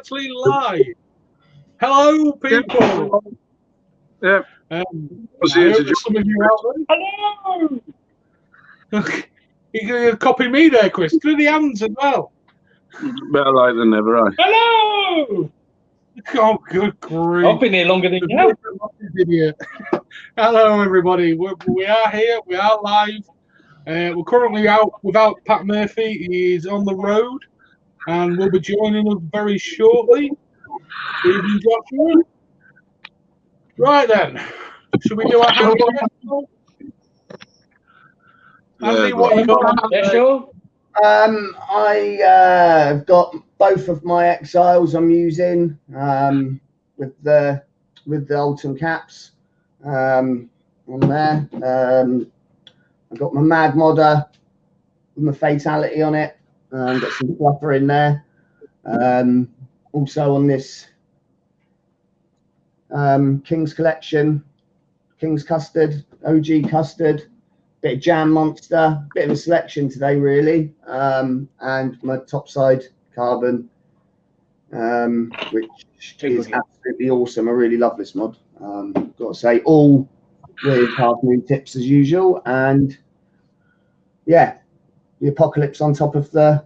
actually live. Hello, people. Yeah. I hope some of you out there. Hello. You can copy me there, Chris. Do the hands as well. Better late than never, eh? Hello. Oh, good grief. I've been here longer than you. Hello, everybody. We are here. We are live. We're currently out without Pat Murphy. He's on the road and will be joining us very shortly. Stephen Joshua. Right then. Should we do our handy check? Andy, what you got? Yeah, sure. I've got both of my exiles I'm using with the Ultim caps on there. I've got my Mad Modder with my Fatality on it. Got some fluffer in there. Also on this King's Collection, King's Custard, OG Custard. Bit of Jam Monster, bit of a selection today, really, and my topside carbon, which is absolutely awesome. I really love this mod. Got to say, all with half moon tips as usual, and yeah, the apocalypse on top of the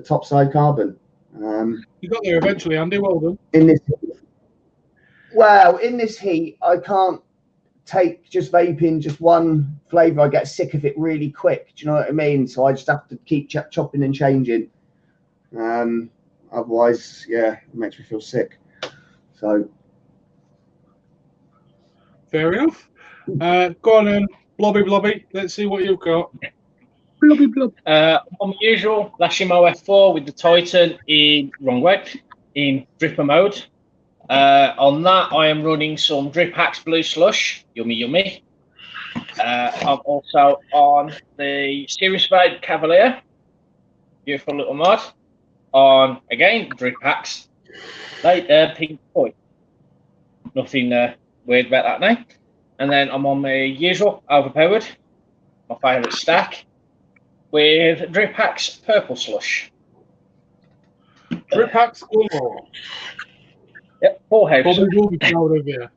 topside carbon. You got there eventually, Andy. Well done. In this heat, I can't take just vaping just one flavour. I get sick of it really quick. Do you know what I mean? So I just have to keep chopping and changing. Otherwise, yeah, it makes me feel sick. So fair enough. Go on then, Blobby. Let's see what you've got. Blobby. On the usual, Lashimo F4 with the Titan in dripper mode. On that, I am running some Drip Hacks Blue Slush. Yummy. I'm also on the Serious Vape Cavalier. Beautiful little mod. On, again, Drip Hacks Pink Toy. Nothing weird about that name. And then I'm on the usual Overpowered, my favourite stack, with Drip Hacks Purple Slush. Drip Hacks galore. Yep, four houses. Will be proud of you.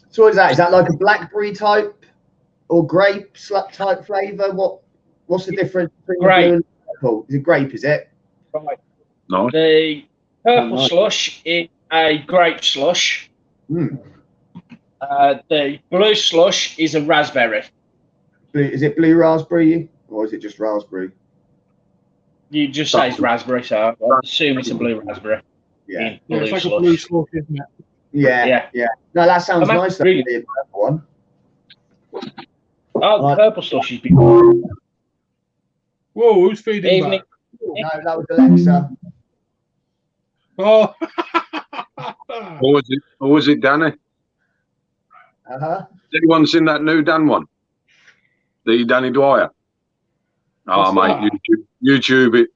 So what is that? Is that like a blackberry type or grape type flavour? What's the difference between grape. Blue and purple? Is it grape? Is it? Right. No. The purple slush is a grape slush. The blue slush is a raspberry. Is it blue raspberry or is it just raspberry? You just say it's raspberry, so I assume it's a blue raspberry. Yeah, it's like a blue slush, isn't it? Yeah. No, that sounds nice. Really? The purple one. Oh, the purple slush is before. Whoa, who's feeding back? No, that was Alexa. Oh. Or was it Danny? Uh-huh. Has anyone seen that new Dan one? The Danny Dwyer? Oh, What's mate, YouTube it.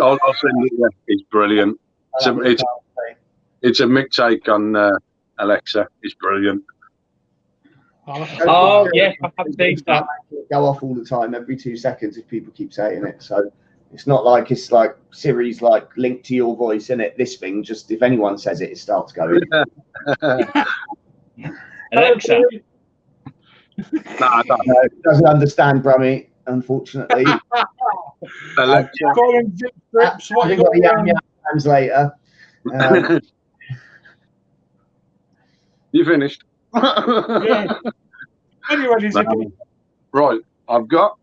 I'll send it there. It's brilliant. It's a mix take on Alexa. It's brilliant. Oh, yeah, I have seen that. Go off all the time, every 2 seconds, if people keep saying it. So it's not like it's like Siri's like linked to your voice, in it. This thing, just if anyone says it, it starts going. Alexa. No, it doesn't understand Brummy, unfortunately. Alexa. What you got a young translator. You finished? Yeah. Anyway, right, I've got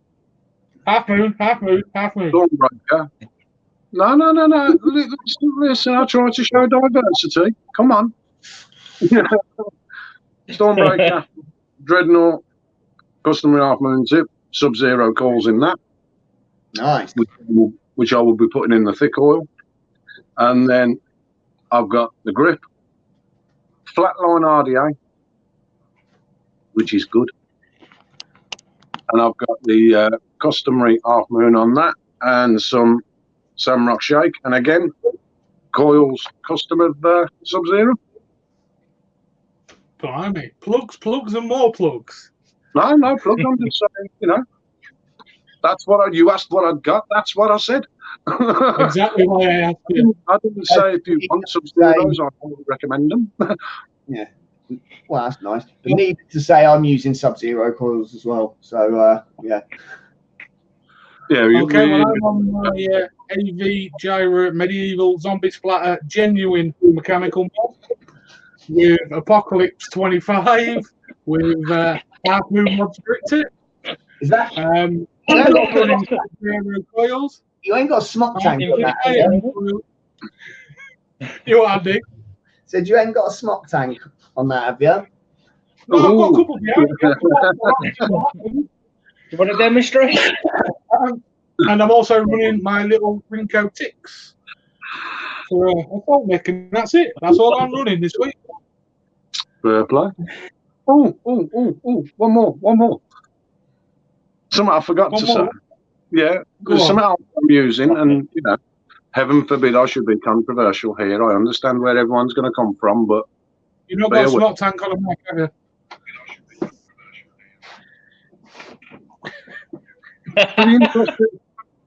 half moon. Stormbreaker. No. Listen, I try to show diversity. Come on. Stormbreaker, Dreadnought, customary half moon tip, Sub-Zero calls in that. Nice. Which I will be putting in the thick oil. And then I've got the grip, flatline RDA, which is good. And I've got the customary half moon on that and some Samrock Shake. And again, coils custom of Sub-Zero. Blimey. Plugs and more plugs. No plugs. I'm just saying, That's what you asked what I'd got. That's what I said. Exactly why I asked you. I didn't say if you want some zeros, I would recommend them. Yeah. Well, that's nice. But needless to say, I'm using Sub-Zero coils as well. So, yeah. Yeah. Okay, well, I'm on my AV Gyro Medieval Zombie Splatter Genuine Mechanical mod with Apocalypse 25 with Half Moon mod scripted. Is that? Running Sub-Zero coils. You ain't got a smock tank on that, have you? You what, Andy? Said you ain't got a smock tank on that, have you? No, I've got a couple behind. You want to demonstrate? And I'm also running my little Rinko Ticks for assault mech, and that's it. That's all I'm running this week. Fair play. Oh, one more. Something I forgot to say. Yeah, there's something else I'm using, and heaven forbid I should be controversial here. I understand where everyone's going to come from, but you've not got a smoke tank on a mech, have you?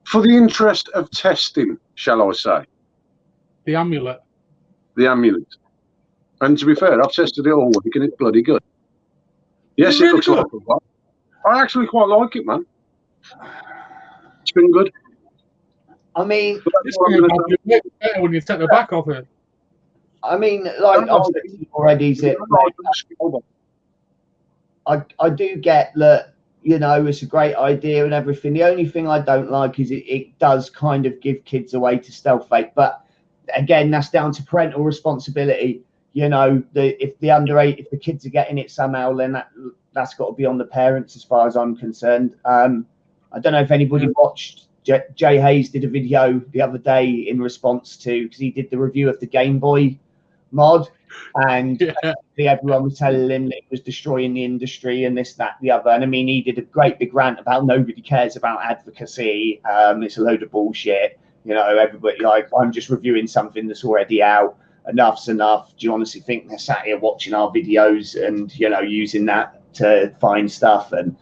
For the interest of testing, shall I say? The amulet. And to be fair, I've tested it all week and it's bloody good. Yes, it looks like a lot. I actually quite like it, man. It's been good. I mean, it's better when you take the back off it. I mean, like I've said already, I do get that. It's a great idea and everything. The only thing I don't like is it does kind of give kids a way to stealth vape. But again, that's down to parental responsibility. If the kids are getting it somehow, then that's got to be on the parents as far as I'm concerned. I don't know if anybody watched, Jay Hayes did a video the other day in response to, because he did the review of the Game Boy mod. And everyone was telling him that it was destroying the industry and this, that, the other. And I mean, he did a great big rant about nobody cares about advocacy. It's a load of bullshit. Everybody, like, I'm just reviewing something that's already out. Enough's enough. Do you honestly think they're sat here watching our videos and, using that to find stuff? And,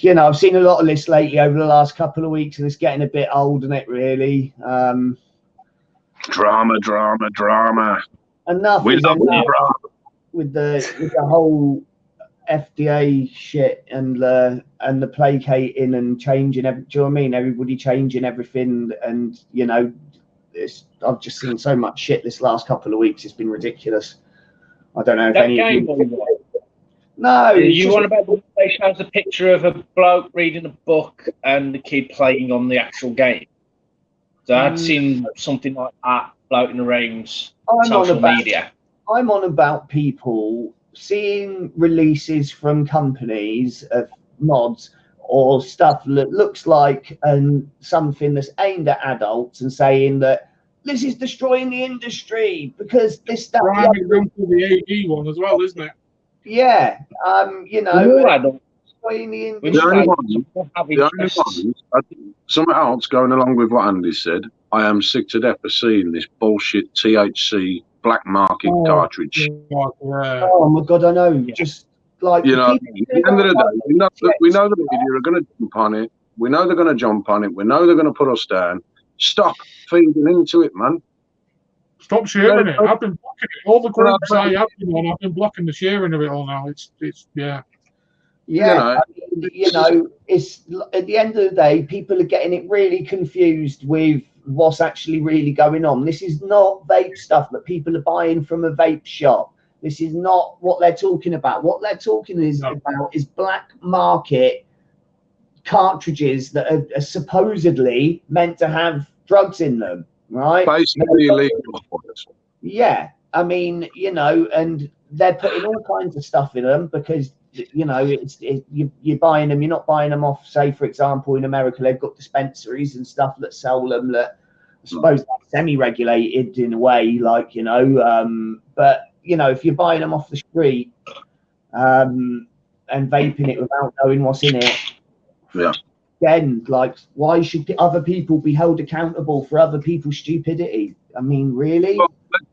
I've seen a lot of this lately over the last couple of weeks, and it's getting a bit old, isn't it, really? Drama. Enough with the whole FDA shit and the placating and changing. Do you know what I mean? Everybody changing everything, and I've just seen so much shit this last couple of weeks. It's been ridiculous. I don't know if any of you. No, you want about the they shows a picture of a bloke reading a book and the kid playing on the actual game. So I'd seen something like that floating around social media. I'm on about people seeing releases from companies of mods or stuff that looks like something that's aimed at adults and saying that this is destroying the industry because this stuff. Right, the AD one as well, isn't it? Yeah, destroying the industry. Something else going along with what Andy said. I am sick to death of seeing this bullshit THC black market cartridge. Oh my god, I know. Yeah. Just like at the end of the day, we know the media are going to jump on it. We know they're going to jump on it. We know they're going to put us down. Stop feeding into it, man. Stop sharing it. I've been blocking it. All the groups I have been on, I've been blocking the sharing of it all now. It's yeah. It's at the end of the day, people are getting it really confused with what's actually really going on. This is not vape stuff that people are buying from a vape shop. This is not what they're talking about. What they're talking about is black market cartridges that are supposedly meant to have drugs in them, right? Basically illegal. Yeah, I mean, and they're putting all kinds of stuff in them because you're buying them. You're not buying them off, say, for example, in America, they've got dispensaries and stuff that sell them that I suppose they're semi-regulated in a way, like, but, if you're buying them off the street and vaping it without knowing what's in it, again, like, why should other people be held accountable for other people's stupidity? I mean, really? Well,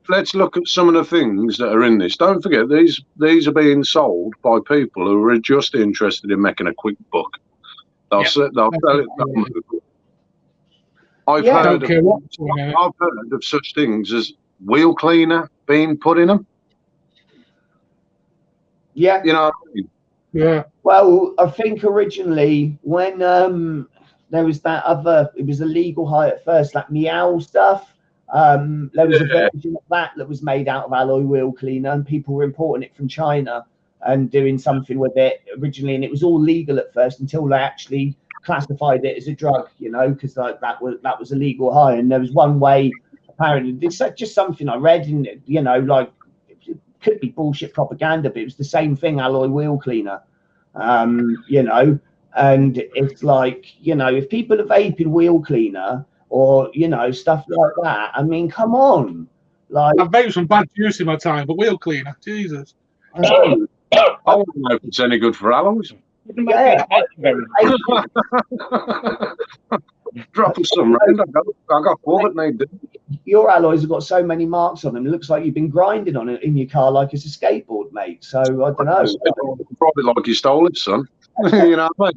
let's look at some of the things that are in this. Don't forget, these are being sold by people who are just interested in making a quick buck. They'll Yeah. sell it. I've Yeah. heard Don't care of, what's on it. I've heard of such things as wheel cleaner being put in them. Yeah. You know what I mean? Yeah. Well, I think originally when there was that other, it was illegal high at first, that Meow stuff. There was a version of that was made out of alloy wheel cleaner, and people were importing it from China and doing something with it originally, and it was all legal at first until they actually classified it as a drug, you know, because like that was illegal high. And there was one way, apparently, it's just something I read, and you know, like it could be bullshit propaganda, but it was the same thing, alloy wheel cleaner. You know, and it's like, you know, if people are vaping wheel cleaner or, you know, stuff like that, I mean, come on. Like, I've vaped some bad juice in my time, but wheel cleaner, Jesus. I want to know if it's any good for alloys. Yeah. Drop us some round. I got four that need doing. Your alloys have got so many marks on them. It looks like you've been grinding on it in your car like it's a skateboard, mate. So I don't know. Probably like you stole it, son. You know what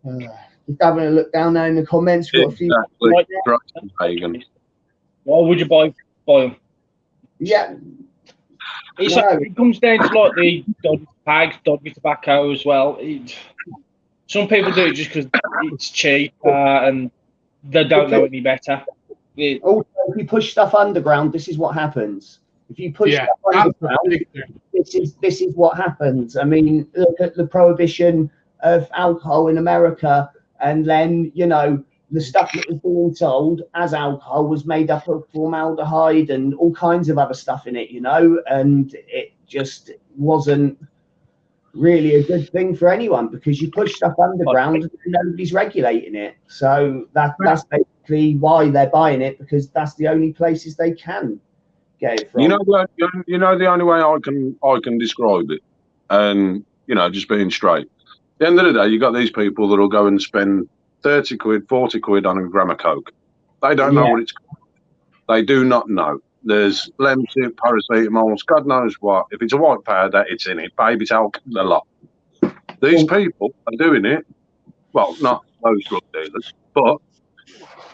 I mean? Just having a look down there in the comments. We've got a few. Exactly. Why would you buy them? Yeah. It's No. like, it comes down to like the dodgy tags, dodgy tobacco as well. Some people do it just because it's cheap and they don't know any better. Also, if you push stuff underground, this is what happens. If you push stuff underground, this is what happens. I mean, look at the prohibition of alcohol in America, and then, you know, the stuff that was being sold as alcohol was made up of formaldehyde and all kinds of other stuff in it, you know, and it just wasn't really a good thing for anyone, because you push stuff underground and nobody's regulating it. So that's basically why they're buying it, because that's the only places they can get it from. You know the only way I can describe it, and you know, just being straight. At the end of the day, you got these people that'll go and spend 30 quid, 40 quid on a gram of coke. They don't know what it's called. They do not know. There's Lemsip, paracetamol, God knows what. If it's a white powder, it's in it. Baby talc, a lot. These people are doing it. Well, not those drug dealers, but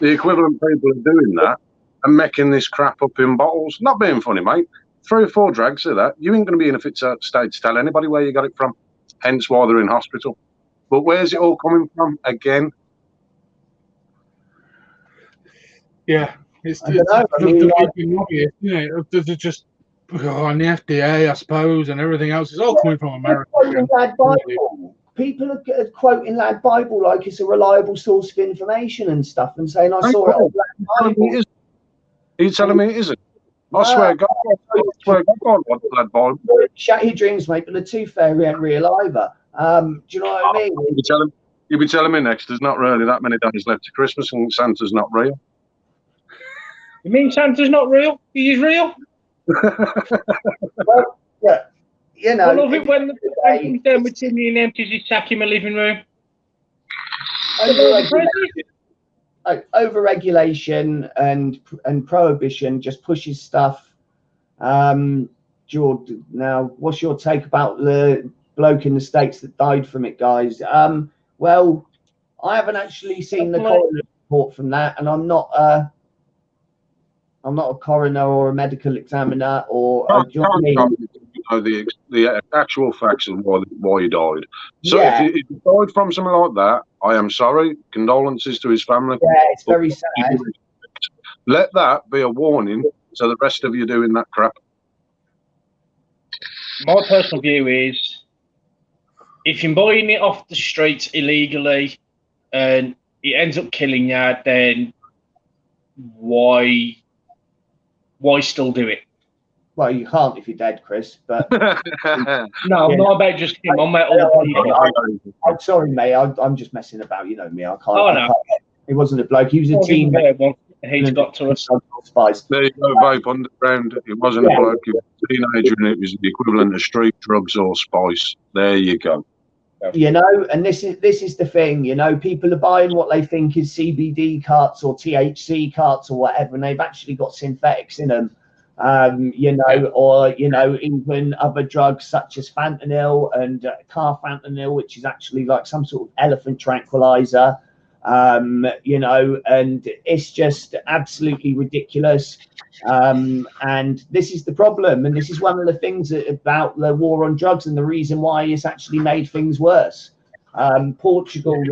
the equivalent people are doing that and making this crap up in bottles. Not being funny, mate. 3 or 4 drags of that, you ain't going to be in a fit state to tell anybody where you got it from. Hence why they're in hospital. But where's it all coming from again? Yeah, it's I don't know, I mean, vaping lobby, they're just and the FDA, I suppose, and everything else. It's all coming from America. People are quoting Lad Bible like it's a reliable source of information and stuff, and saying, I saw it on Lad Bible. Are you telling me it isn't? I swear God, Lad Bible. Shut your dreams, mate, but the tooth fairy ain't real either. Do you know what I mean? You'll be telling me next there's not really that many days left to Christmas and Santa's not real. You mean Santa's not real? He is real? Well, yeah. You know, I love it when the man comes down with Timmy and empties his sack in my living room. Over-regulation and prohibition just pushes stuff. George, now, what's your take about the bloke in the States that died from it, guys? Well, I haven't actually seen the coroner report from that, and I'm not a coroner or a medical examiner or the actual facts of why he died. So yeah. if he died from something like that, I am sorry. Condolences to his family. Yeah, it's very sad. Let that be a warning to the rest of you doing that crap. My personal view is, if you're buying it off the streets illegally and it ends up killing you, then why still do it? Well, you can't if you're dead, Chris. But no, I'm not about just him. I'm about all people. I'm sorry, mate. I'm just messing about. You know me. I can't. Oh, no. He wasn't a bloke. He was a team. He's got to us. There you go, vape underground. It wasn't a bloke. He was a teenager, and it was the equivalent of street drugs or spice. There you go. You know, and this is the thing. You know, people are buying what they think is CBD carts or THC carts or whatever, and they've actually got synthetics in them. or even other drugs such as fentanyl and carfentanil, which is actually like some sort of elephant tranquilizer. And it's just absolutely ridiculous. And this is the problem, and this is one of the things about the war on drugs, and the reason why it's actually made things worse. Portugal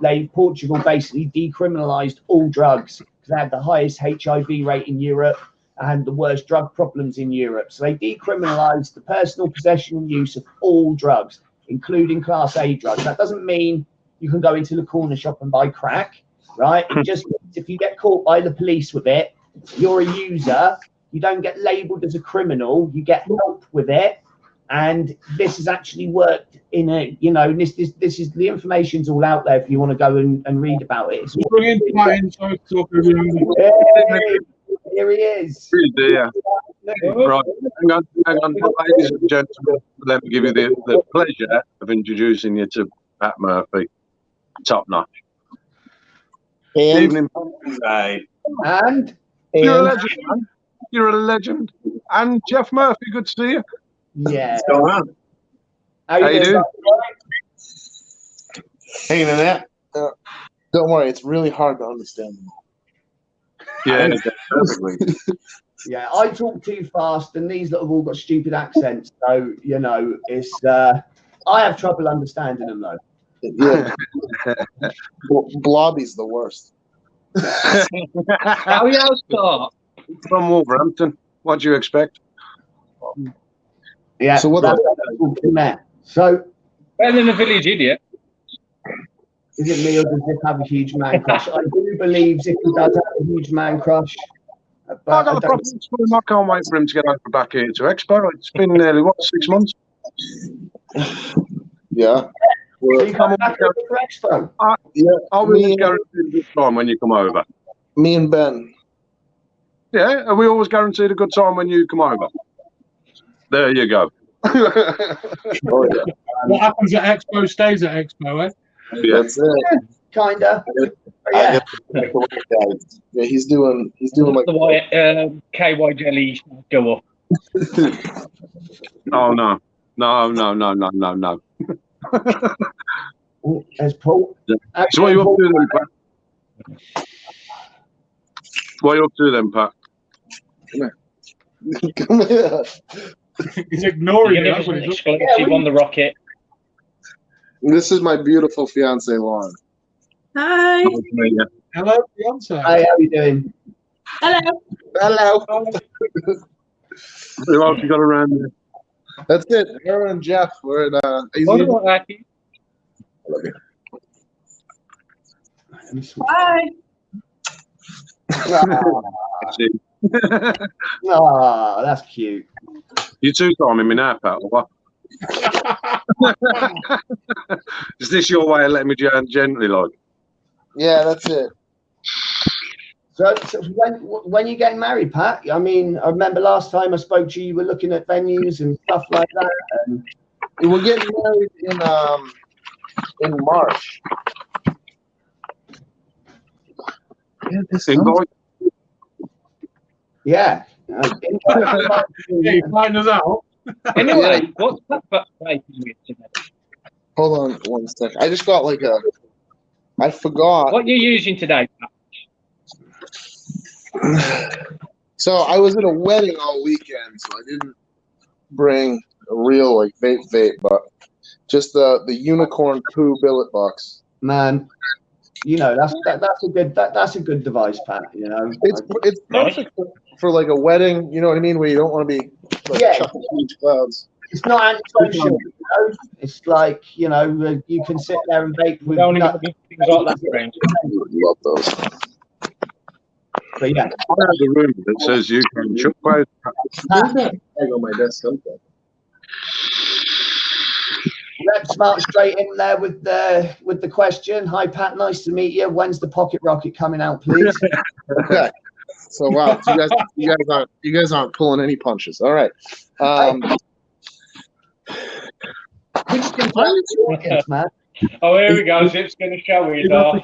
basically decriminalized all drugs because they had the highest HIV rate in Europe and the worst drug problems in Europe. So they decriminalized the personal possession and use of all drugs, including Class A drugs. That doesn't mean you can go into the corner shop and buy crack, right? It just means if you get caught by the police with it, you're a user. You don't get labeled as a criminal. You get help with it. And this has actually worked in a, this is the information's all out there if you want to go and read about it. Here he is. Yeah. Right. Hang on, ladies and gentlemen. Let me give you the pleasure of introducing you to Pat Murphy. Top notch. And, Evening. And You're a legend, man. You're a legend. And Jeff Murphy, good to see you. yeah. what's going on? How you doing? Hanging in there. Don't worry, it's really hard to understand them. Yeah. Perfectly. Yeah, I talk too fast, and these that have all got stupid accents. So it's I have trouble understanding them though. Yeah. Blobby's the worst. How you start? From Wolverhampton. What do you expect? Yeah. So what So Better than a village idiot. is it me or does Ziff have a huge man crush? I do believe Zippy does have a huge man crush. But I got the problems for him. I can't wait for him to get over back here to Expo. It's been nearly 6 months. Yeah. you come back to the Expo. I'll be guaranteed a good time when you come over. Me and Ben. Yeah, are we always guaranteed a good time when you come over? There you go. Oh yeah. What happens at Expo stays at Expo, eh? Yeah. That's it. Kinda. Yeah. Yeah. Yeah, he's doing like The KY jelly go up. Oh no. No. As Paul. So what are you up to then, Pat? What are you up to then, Pat? Come here. He's ignoring You're it. gonna That's give what us an he's exclusive on the rocket. This is my beautiful fiance Lauren. Hi. Hello, Beyonce. Hi, how you doing? Hello. Hello. Who else you got around there? That's it. Her and Jeff were in What do I like? Hi. Oh, that's cute. You two-timing me now, Pat, or what? Is this your way of letting me gently, like? Yeah, that's it. So when you getting married, Pat? I mean, I remember last time I spoke to you, you were looking at venues and stuff like that. And We're getting married in March. Yeah, this Invite. yeah. Yeah, you find us out. Anyway, what's that vaping with today? Hold on 1 second. I just got I forgot. What are you using today, Pat? So I was at a wedding all weekend, so I didn't bring a real vape, but just the unicorn poo billet box. Man, that's a good device, Pat. It's perfect for like a wedding. You know what I mean? Where you don't want to be chucking huge clouds. It's not antisocial. It's like you can sit there and vape with. Only things like that, friend. Love those. But yeah, I have a room that says you can chuck clouds. I got my desk open. let's march straight in there with the question. Hi, Pat. Nice to meet you. When's the pocket rocket coming out, please? Okay. So wow, you guys aren't pulling any punches. All right. Man. Oh, here we go. Zip's going to show his off.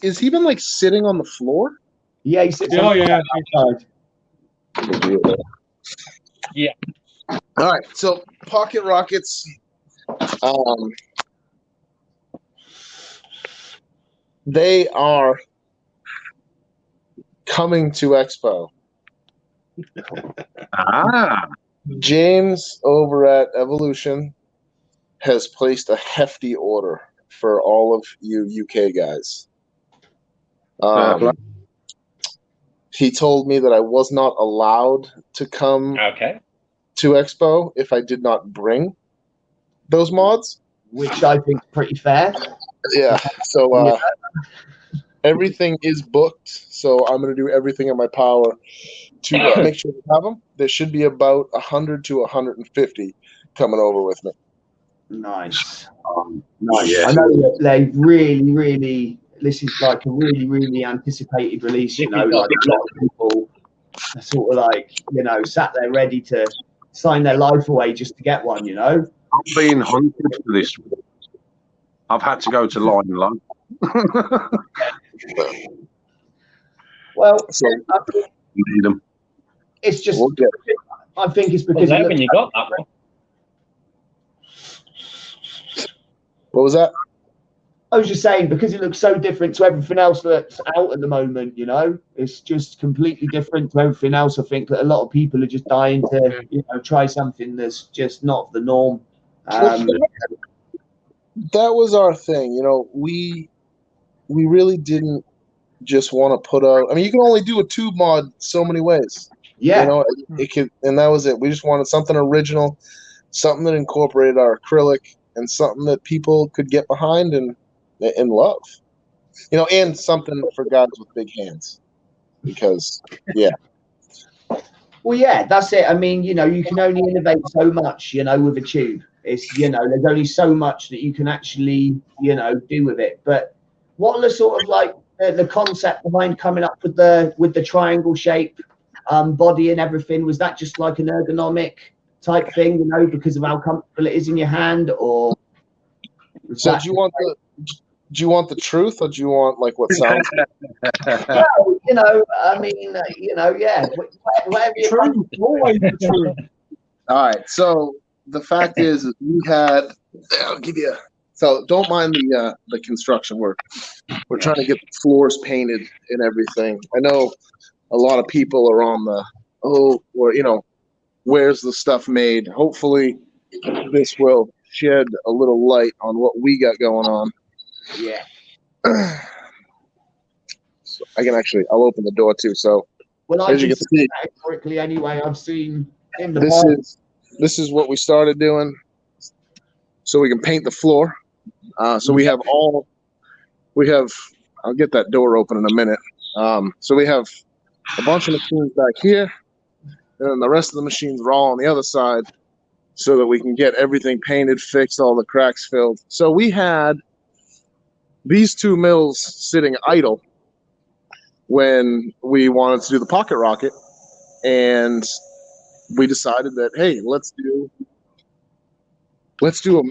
Is he been like sitting on the floor? Yeah, he sits Oh, on yeah. outside. Yeah. All right. So pocket rockets. They are coming to Expo. James over at Evolution has placed a hefty order for all of you UK guys. He told me that I was not allowed to come to Expo if I did not bring those mods, which I think is pretty fair. Yeah. So everything is booked. So I'm going to do everything in my power to make sure we have them. There should be about 100 to 150 coming over with me. Nice. Yeah. I know that they really, this is like a really anticipated release, you know, like a lot of people are sort of like, you know, sat there ready to sign their life away just to get one, you know. I've been hunted for this. I've had to go to line low. Well, so need them. It's just, I think it's because when you got that one. What was that? I was just saying, because it looks so different to everything else that's out at the moment, you know, it's just completely different to everything else. I think that a lot of people are just dying to, you know, try something that's just not the norm. That was our thing, you know. We really didn't just want to put out. I mean, you can only do a tube mod so many ways. Yeah, you know, it could, and that was it. We just wanted something original, something that incorporated our acrylic, and something that people could get behind and love. You know, and something for guys with big hands, because Well, yeah, that's it. I mean, you know, you can only innovate so much, you know, with a tube. It's, you know, there's only so much that you can actually, you know, do with it. But what are the sort of like the concept behind coming up with the triangle shape body and everything? Was that just like an ergonomic type thing, you know, because of how comfortable it is in your hand, or? So do you want the truth, or do you want like what sounds? Well, you know, I mean, you know, yeah. Whatever you True, always the truth. All right. So the fact is we had. I'll give you. So don't mind the construction work. We're trying to get the floors painted and everything. I know a lot of people are on the or you know, where's the stuff made? Hopefully, this will shed a little light on what we got going on. Yeah. So I can actually. I'll open the door too. So well, as you can see, historically, anyway, I've seen in the this is what we started doing, so we can paint the floor. So we have I'll get that door open in a minute. So we have a bunch of machines back here, and then the rest of the machines are all on the other side, so that we can get everything painted, fixed, all the cracks filled. So we had these two mills sitting idle when we wanted to do the pocket rocket, and we decided that, hey, let's do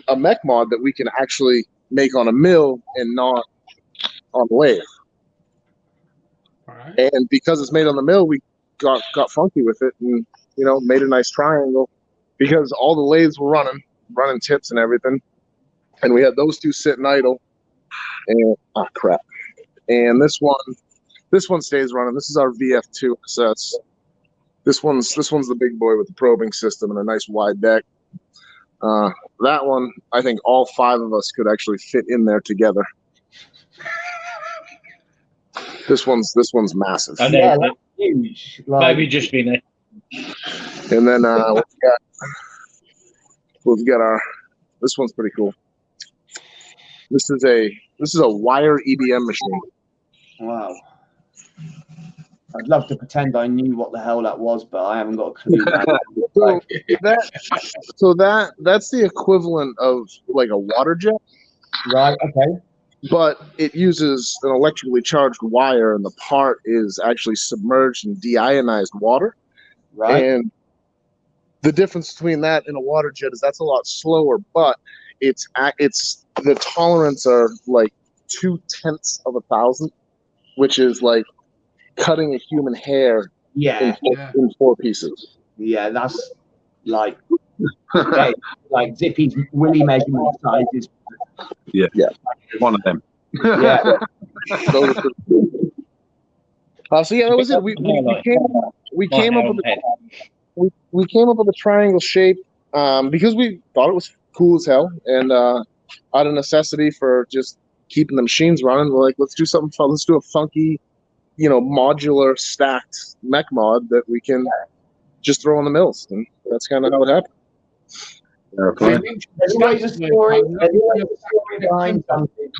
a mech mod that we can actually make on a mill and not on the lathe. Right. And because it's made on the mill, we got funky with it, and you know, made a nice triangle, because all the lathes were running tips and everything, and we had those two sitting idle. And crap. And this one stays running. This is our VF2 SS. This one's the big boy with the probing system and a nice wide deck. That one, I think all 5 of us could actually fit in there together. This one's massive. Yeah, that's huge. Like, Maybe just been it. And then we've got our. This one's pretty cool. This is a wire EBM machine. wow. I'd love to pretend I knew what the hell that was, but I haven't got a clue. That's the equivalent of like a water jet. Right. Okay. But it uses an electrically charged wire, and the part is actually submerged in deionized water. Right. And the difference between that and a water jet is that's a lot slower, but it's the tolerance are like 0.002 of a thousandth, which is like cutting a human hair Yeah, in 4 pieces. yeah, that's like like Zippy's Willy measurement sizes. Yeah. One of them. Yeah, So yeah, that was it. We came up with a triangle shape because we thought it was cool as hell, and out of necessity for just keeping the machines running, we're like, let's do something fun. Let's do a funky, modular stacked mech mod that we can just throw in the mills, and that's kind of how it happened. there's always a story. There's always a story behind something.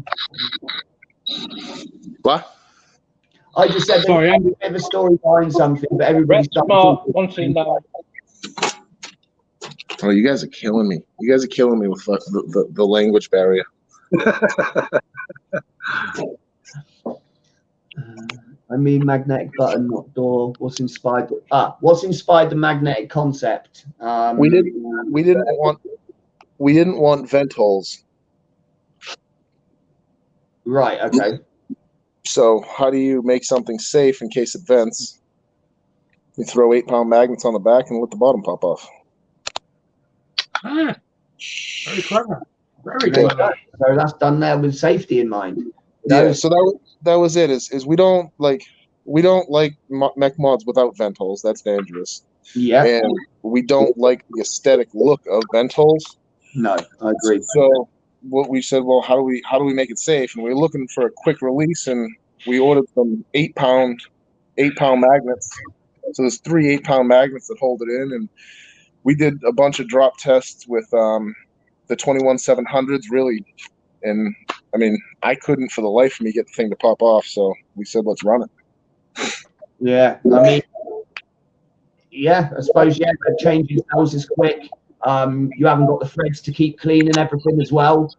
What? I just said there's a bit of a story behind something, but everybody's wanting that. Oh, you guys are killing me. You guys are killing me with the language barrier. I mean, magnetic button, not door. What's inspired the magnetic concept? We didn't want vent holes. Right. Okay. So how do you make something safe in case it vents? You throw 8-pound magnets on the back and let the bottom pop off. Very clever. Very There you clever. go. So that's done there with safety in mind. Yeah. So that was it. Is we don't like mech mods without vent holes. That's dangerous. Yeah. And we don't like the aesthetic look of vent holes. No, I agree. So what we said, well, how do we make it safe? And we were looking for a quick release, and we ordered some 8-pound magnets. So there's 3 8-pound magnets that hold it in, and we did a bunch of drop tests with the 21700s, really. And I mean, I couldn't for the life of me get the thing to pop off. So we said, let's run it. Yeah. I mean, yeah. I suppose changing cells is quick. You haven't got the threads to keep clean and everything as well.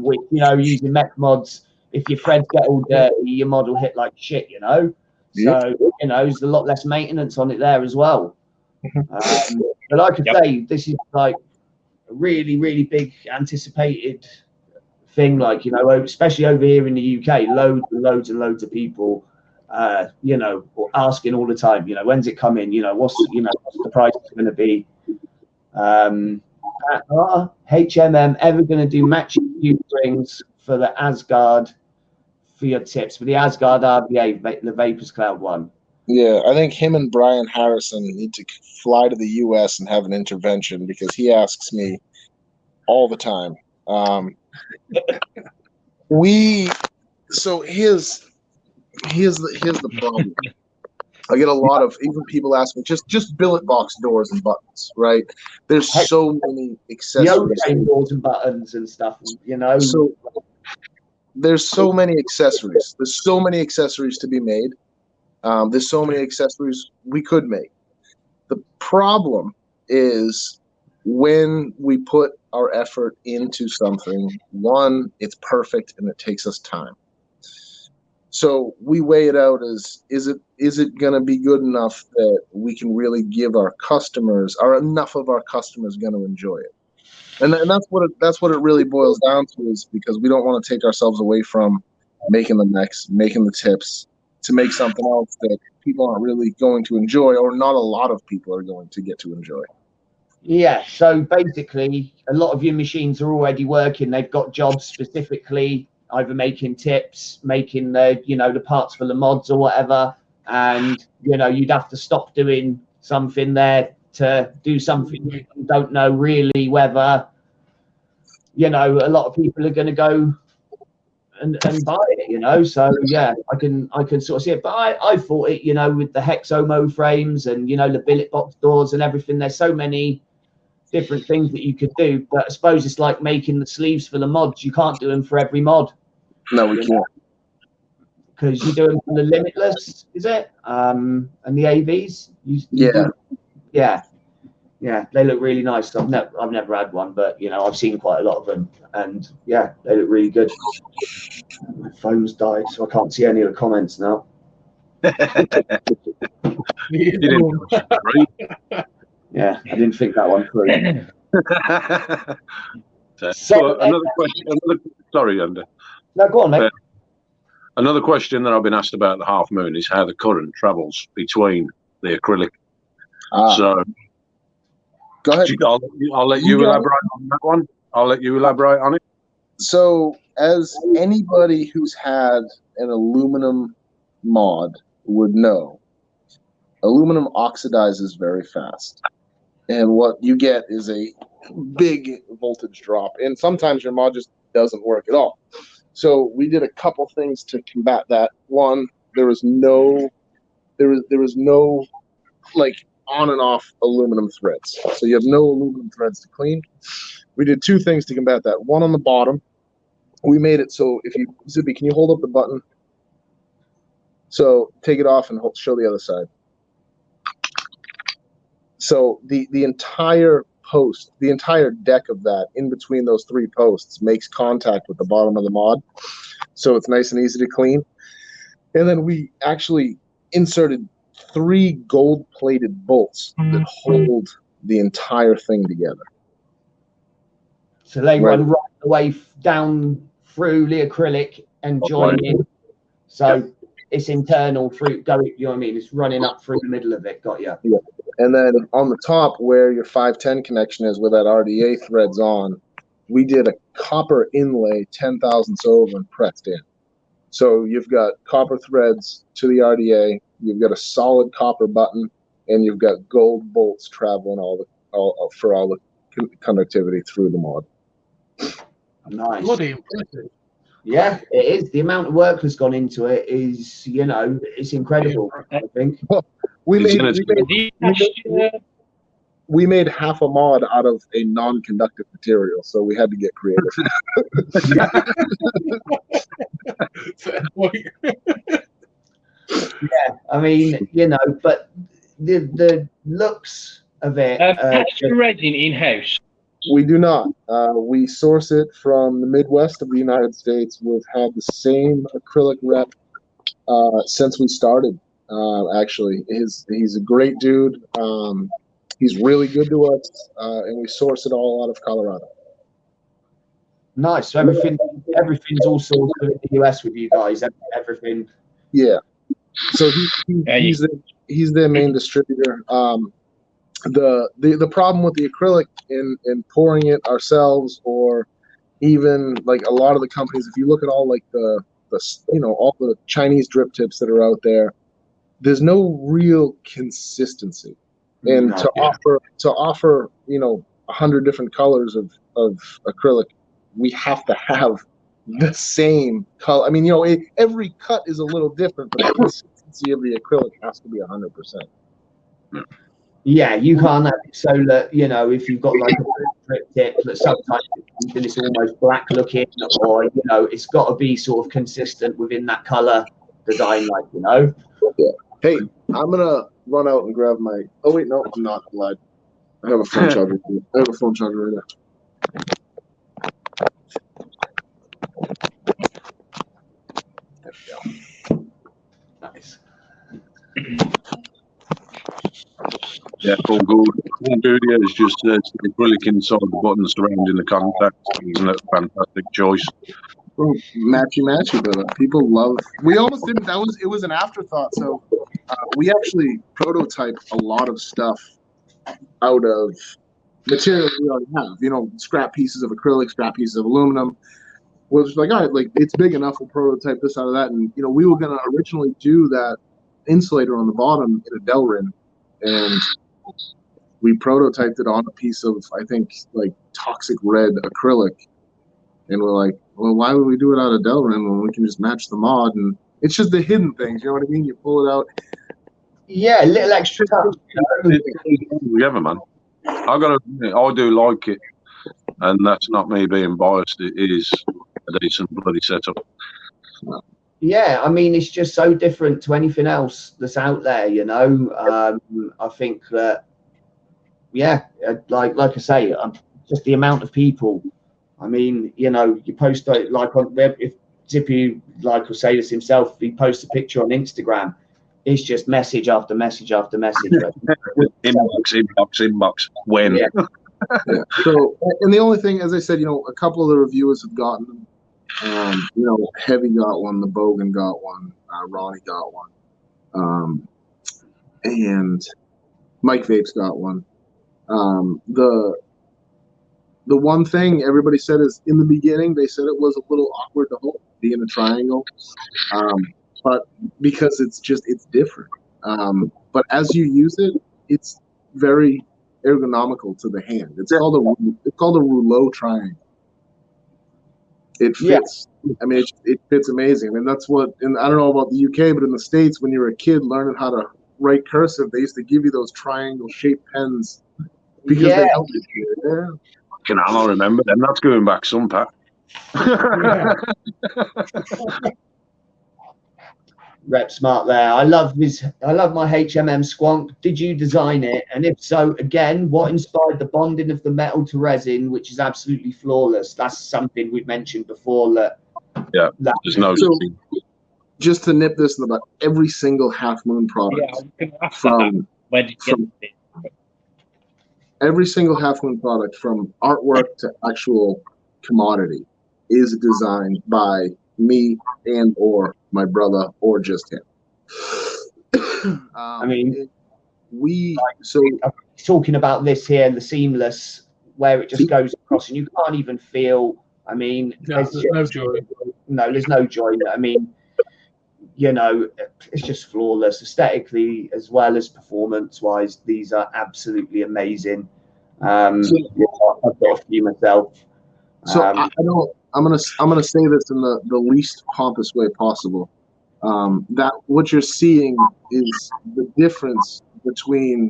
Which using mech mods, if your threads get all dirty, your mod will hit like shit. So there's a lot less maintenance on it there as well. But like I say, this is like a really, really big anticipated thing. Like especially over here in the UK, loads and loads and loads of people, asking all the time. When's it coming? What's the price going to be? Are HMM ever going to do matching U-rings for the Asgard for your tips for the Asgard RBA, the Vapors Cloud one? Yeah, I think him and Brian Harrison need to fly to the U.S. and have an intervention because he asks me all the time. So here's the problem. I get a lot of even people ask me just billet box doors and buttons, right? There's so many accessories, doors and buttons and stuff, So there's so many accessories. There's so many accessories to be made. There's so many accessories we could make. The problem is when we put our effort into something, one, it's perfect and it takes us time. So we weigh it out as is it going to be good enough that we can really give our customers, or enough of our customers going to enjoy it? And that's what it really boils down to, is because we don't want to take ourselves away from making the mechs, making the tips, to make something else that people aren't really going to enjoy, or not a lot of people are going to get to enjoy. Yeah, so basically a lot of your machines are already working. They've got jobs specifically either making tips, making the parts for the mods or whatever, and you'd have to stop doing something there to do something you don't know really whether a lot of people are going to go and buy it, so yeah, I can sort of see it. But I thought it, with the Hexomo frames and the billet box doors and everything, there's so many different things that you could do. But I suppose it's like making the sleeves for the mods. You can't do them for every mod. No, we can't. Because you do them for the Limitless, is it? And the AVs? Yeah, they look really nice. I've never had one, but I've seen quite a lot of them, and yeah, they look really good. My phone's died, so I can't see any of the comments now. Yeah, I didn't think that one through. So another question. Sorry, Andy. No, go on, mate. Another question that I've been asked about the Half Moon is how the current travels between the acrylic. Ah, So go ahead. I'll let you elaborate on that one. I'll let you elaborate on it. So, as anybody who's had an aluminum mod would know, aluminum oxidizes very fast. And what you get is a big voltage drop. And sometimes your mod just doesn't work at all. So we did a couple things to combat that. One, there was no like on and off aluminum threads. So you have no aluminum threads to clean. We did two things to combat that. One, on the bottom, we made it so if you, Zippy, can you hold up the button? So take it off and show the other side. So the entire post, the entire deck of that in between those three posts makes contact with the bottom of the mod. So it's nice and easy to clean. And then we actually inserted 3 gold-plated bolts that hold the entire thing together. So they run right the way down through the acrylic and join in. So it's internal through, you know what I mean? It's running up through the middle of it. Got you. Yeah. And then on the top where your 510 connection is, where that RDA thread's on, we did a copper inlay 10 thousandths over and pressed in. So you've got copper threads to the RDA, you've got a solid copper button, and you've got gold bolts traveling for all the conductivity through the mod. Nice. Bloody impressive. Yeah, it is. The amount of work that's gone into it is, you know, it's incredible, I think. We made half a mod out of a non-conductive material, so we had to get creative. Yeah, I mean, you know, but the looks of it. Extra resin in-house. We do not. We source it from the Midwest of the United States. We've had the same acrylic rep since we started. Actually, he's a great dude. He's really good to us, and we source it all out of Colorado. Nice. So everything's all sorted in the US with you guys. Everything. Yeah. So he's their main distributor. The problem with the acrylic in pouring it ourselves, or even like a lot of the companies, if you look at all like the all the Chinese drip tips that are out there, there's no real consistency. And to offer 100 different colors of acrylic, we have to have the same color. I mean, every cut is a little different, but the consistency of the acrylic has to be 100%. Yeah, you can't have it so that, if you've got like a drip tip that sometimes it's almost black looking, or, it's got to be sort of consistent within that color design, Yeah. Hey, I'm going to run out and grab my, oh wait, no, I'm not allowed. I have a phone charger. Right now. There we go. Nice. Yeah, all good. All good. Yeah, it's just acrylic inside the button surrounding the contact. Isn't it a fantastic choice? Well, matchy, but people love. We almost didn't. It was an afterthought. So we actually prototype a lot of stuff out of materials we already have. Scrap pieces of acrylic, scrap pieces of aluminum. We're just like, all right, like it's big enough. We'll prototype this out of that. And we were gonna originally do that insulator on the bottom in a Delrin, and we prototyped it on a piece of, I think, like toxic red acrylic. And we're like, well, why would we do it out of Delrin when we can just match the mod? And it's just the hidden things, you know what I mean? You pull it out. Yeah, a little extra touch. Together, man. I do like it, and that's not me being biased. It is a decent bloody setup. Yeah, I mean, it's just so different to anything else that's out there, I think that, like I say, just the amount of people. I mean, you post like on web, if Zippy, like will say this himself, he posts a picture on Instagram, it's just message after message after message. Inbox. When? Yeah. Yeah. So, and the only thing, as I said, a couple of the reviewers have gotten them. Heavy got one, the Bogan got one, Ronnie got one, and Mike Vape's got one. The one thing everybody said is in the beginning, they said it was a little awkward to hold, be in a triangle, but because it's different. But as you use it, it's very ergonomical to the hand. It's called a rouleau triangle. It fits. Yeah. I mean, it fits amazing. I mean, that's what. And I don't know about the UK, but in the States, when you were a kid learning how to write cursive, they used to give you those triangle-shaped pens because they helped you. Yeah. I remember them. That's going back some, Pat. Rep smart there. I love my HMM Squonk. Did you design it? And if so, again, what inspired the bonding of the metal to resin, which is absolutely flawless? That's something we've mentioned before. There's no. So, just to nip this in the butt, every single Half Moon product every single Half Moon product, from artwork to actual commodity, is designed by me and or my brother or just him. I mean, so talking about this here, the seamless, where it just goes across and you can't even feel. I mean, there's no joy. No, there's no joy. I mean, it's just flawless aesthetically as well as performance-wise. These are absolutely amazing. I've got a few myself. So I'm gonna say this in the least pompous way possible. That what you're seeing is the difference between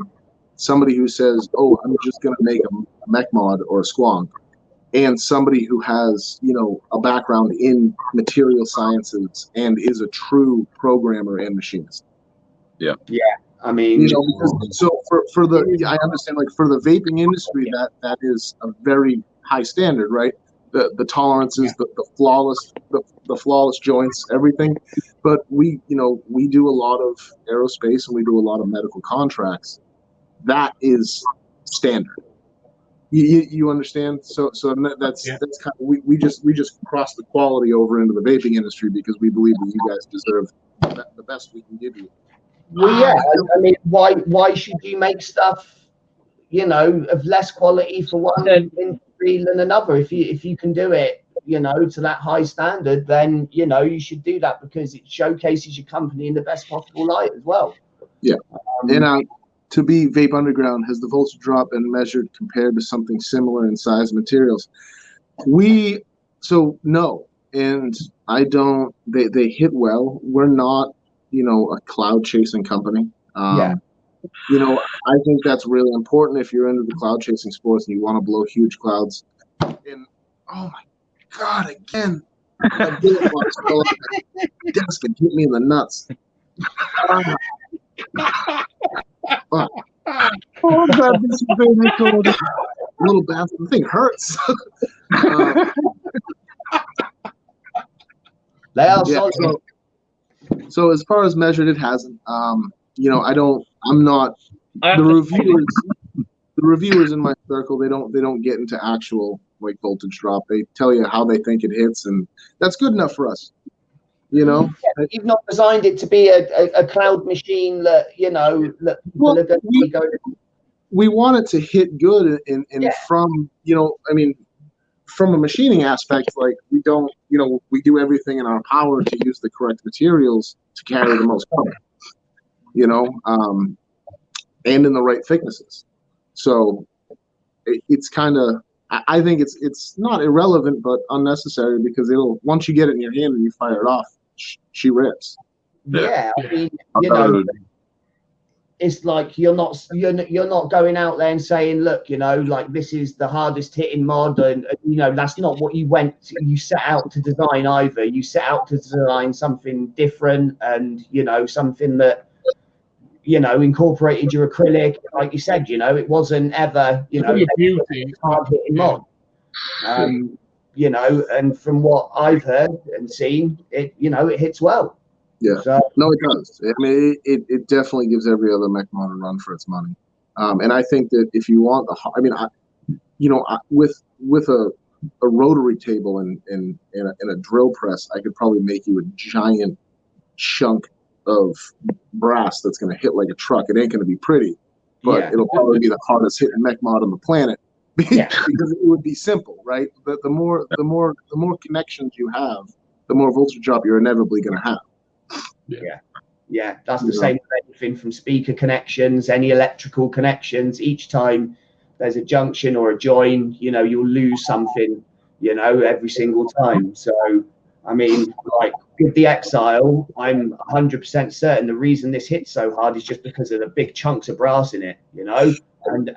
somebody who says, "Oh, I'm just gonna make a mech mod or a squonk," and somebody who has, a background in material sciences and is a true programmer and machinist. Yeah. Yeah. I mean, so for I understand, like, for the vaping industry, that is a very high standard, right? The tolerances, the flawless joints, everything. But we do a lot of aerospace and we do a lot of medical contracts. That is standard. You understand? So that's kind of, we just cross the quality over into the vaping industry because we believe that you guys deserve the best we can give you. Well, yeah. I mean, why should you make stuff, of less quality for one industry than another? If you can do it, to that high standard, then you should do that because it showcases your company in the best possible light as well. Yeah, and to be Vape Underground, has the voltage drop been measured compared to something similar in size and materials? No, and I don't. They hit well. We're not, a cloud chasing company. I think that's really important if you're into the cloud chasing sports and you want to blow huge clouds. And oh my God, again, a bullet box fell off my desk and hit me in the nuts. Fuck. Oh God, this is very recorded. Little bathroom thing hurts. So as far as measured, it hasn't. The reviewers in my circle, they don't get into actual like voltage drop. They tell you how they think it hits, and that's good enough for us. You've not designed it to be a cloud machine that we want it to hit good, and from from a machining aspect, like we don't, we do everything in our power to use the correct materials to carry the most power, and in the right thicknesses. So it's kind of, I think it's not irrelevant, but unnecessary because once you get it in your hand and you fire it off, she rips. Yeah, I mean, it's like you're not going out there and saying, look, like this is the hardest hitting mod, and that's not what you set out to design either. You set out to design something different, and something that incorporated your acrylic, like you said. It wasn't ever beauty hard hitting mod. And from what I've heard and seen, it hits well. Yeah, no, it does. I mean, it definitely gives every other mech mod a run for its money. And I think that if you want with a rotary table and a drill press, I could probably make you a giant chunk of brass that's going to hit like a truck. It ain't going to be pretty, but Yeah. it'll probably be the hardest hitting mech mod on the planet Yeah. because it would be simple, right? But the more connections you have, the more voltage drop you're inevitably going to have. Yeah, that's the same with anything from speaker connections, any electrical connections. Each time there's a junction or a join, you'll lose something, every single time. So, I mean, like with the Exile, I'm 100% certain the reason this hits so hard is just because of the big chunks of brass in it, and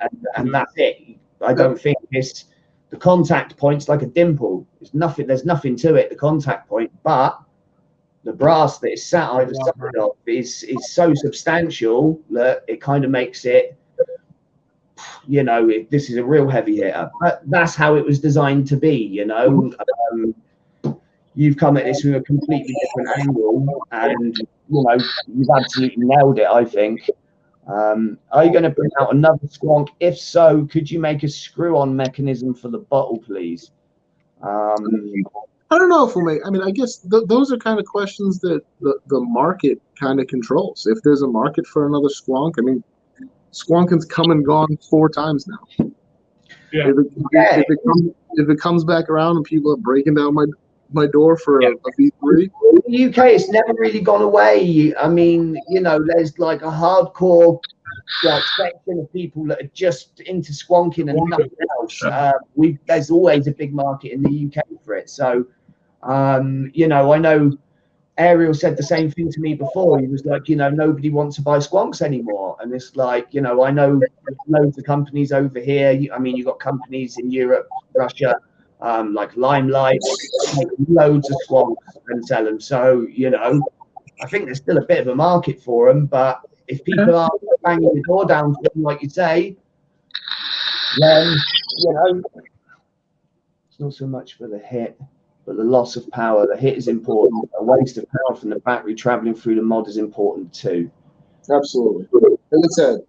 that's it. I don't think the contact point's like a dimple. There's nothing to it, the contact point, but the brass that is sat either side of is so substantial that it kind of makes it, this is a real heavy hitter. But that's how it was designed to be, You've come at this from a completely different angle, and, you've absolutely nailed it, I think. Are you going to bring out another squonk? If so, could you make a screw-on mechanism for the bottle, please? I don't know if we'll make. I mean, I guess those are kind of questions that the market kind of controls. If there's a market for another squonk, I mean, squonking's come and gone 4 times now. Yeah. If it comes back around and people are breaking down my door for a V3. In the UK, it's never really gone away. I mean, there's like a hardcore section of people that are just into squonking and nothing else. There's always a big market in the UK for it. So, I know Ariel said the same thing to me before. He was like, nobody wants to buy squonks anymore. And it's like, I know loads of companies over here. I mean, you've got companies in Europe, Russia, like Limelight, make loads of squonks and sell them. So, I think there's still a bit of a market for them. But if people are banging the door down for them, like you say, then, it's not so much for the hit, but the loss of power. The hit is important. A waste of power from the battery traveling through the mod is important too. Absolutely. As I said,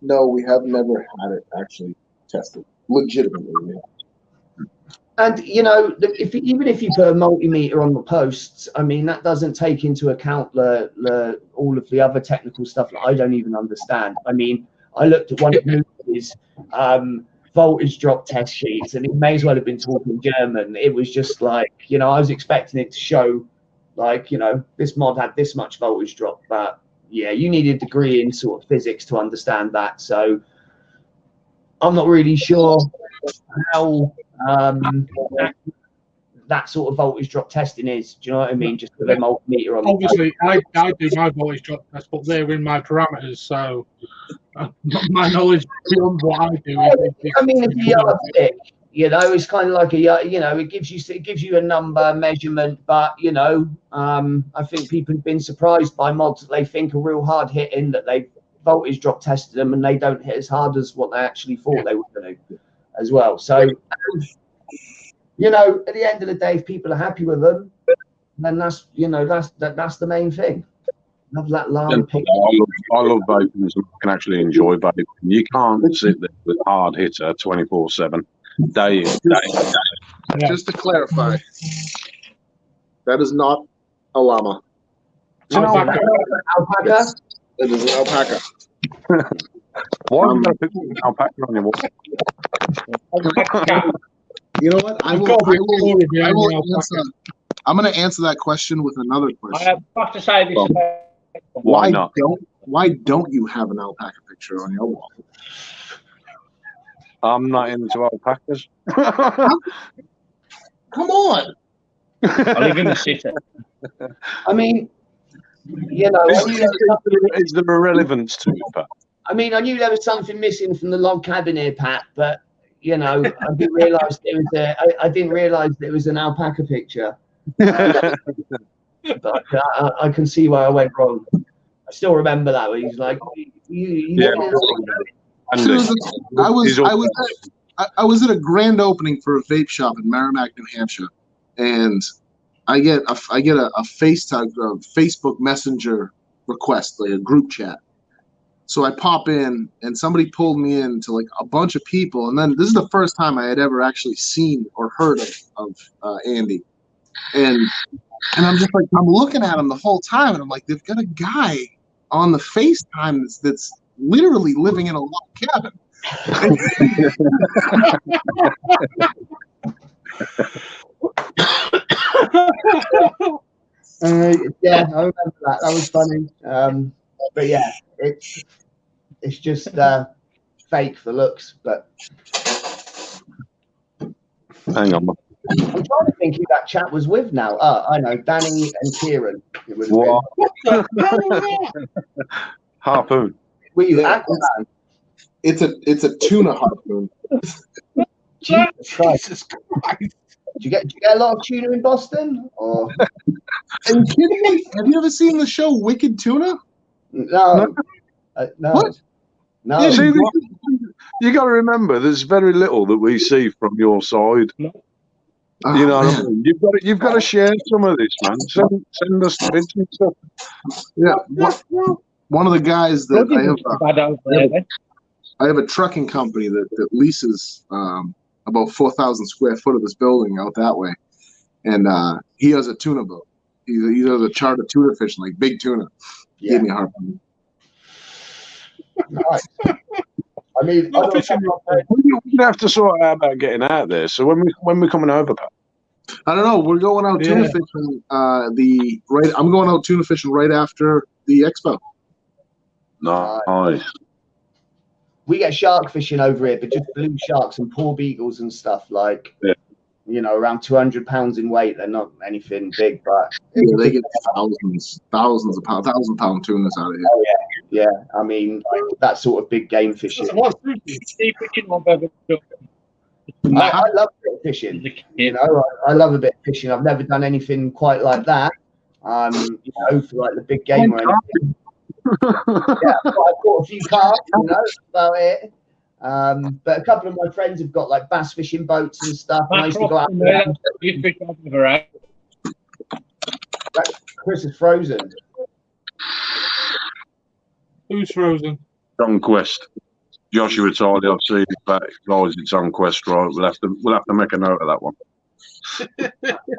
no, we have never had it actually tested legitimately. And even if you put a multimeter on the posts, I mean, that doesn't take into account all of the other technical stuff that I don't even understand. I mean, I looked at one of Moody's voltage drop test sheets, and it may as well have been talking German. It was just like, I was expecting it to show, like, this mod had this much voltage drop, but yeah, you need a degree in sort of physics to understand that. So I'm not really sure how that sort of voltage drop testing is. Do you know what I mean? Just with a multimeter on. Obviously, I do my voltage drop test, but they're in my parameters, so my knowledge beyond what I do. I mean, it's a yardstick. It's kind of like it gives you a number measurement, but I think people have been surprised by mods that they think are real hard hitting, that they voltage drop tested them and they don't hit as hard as what they actually thought they were going to as well. So, at the end of the day, if people are happy with them, then that's the main thing. Love that line. I love vaping, so I can actually enjoy vaping. You can't sit there with hard hitter 24/7, day in, day out. Just to clarify, that is not a llama. Alpaca? It is an alpaca. Why are you going to pick an alpaca on your wall? You know what? I'm going to answer that question with another question. I have to say this. Why not? Why don't you have an alpaca picture on your wall? I'm not into alpacas. Come on. I live in the city. I mean, is there a relevance to it, Pat? I mean, I knew there was something missing from the log cabin here, Pat, but I didn't realise I didn't realise there was an alpaca picture. But I can see where I went wrong. I still remember that where he's like, I was at a grand opening for a vape shop in Merrimack, New Hampshire, and I get a Facebook Messenger request, like a group chat. So I pop in, and somebody pulled me in to like a bunch of people, and then this is the first time I had ever actually seen or heard of Andy. And I'm just like, I'm looking at them the whole time, and I'm like, they've got a guy on the FaceTime that's literally living in a log cabin. Yeah, I remember that. That was funny. But yeah, it's just fake for looks. But Hang on. I'm trying to think who that chat was with now. I know, Danny and Kieran. It would have What? been. Harpoon. Were you Yeah, Aquaman? It's a tuna harpoon. Jesus Christ. Jesus Christ. Do you get a lot of tuna in Boston? Or Are you kidding me? Have you ever seen the show Wicked Tuna? no? No. What? No. You see, you got to remember, there's very little that we see from your side. Oh, You know what I man. mean? You've got to share some of this, man. Send us the bits and stuff. Yeah. One of the guys that I have a trucking company that leases about 4,000 square foot of this building out that way, and he has a tuna boat. He does a charter tuna fishing, like big tuna. Yeah. Gave me a harpoon. Nice. I mean, Not fishing. We'd have to sort out about getting out there. So when we're coming over, Pat? I don't know. We're going out tuna fishing. I'm going out tuna fishing right after the expo. Nice. we get shark fishing over here, but just blue sharks and poor beagles and stuff like, you know, around 200 pounds in weight. They're not anything big, but they get thousands of pounds, 1,000-pound tunas out of here. Oh yeah, yeah. I mean, that sort of big game fishing. I love a bit of fishing. You know, I love a bit of fishing. I've never done anything quite like that. You know, for like the big game or anything. Yeah, I caught a few carp. You know, that's about it. But a couple of my friends have got like bass fishing boats and stuff. And I used to go out there. Chris is frozen. Who's frozen? On Quest. Joshua told you I've seen it back. Guys, it's on Quest, right? We'll have to make a note of that one.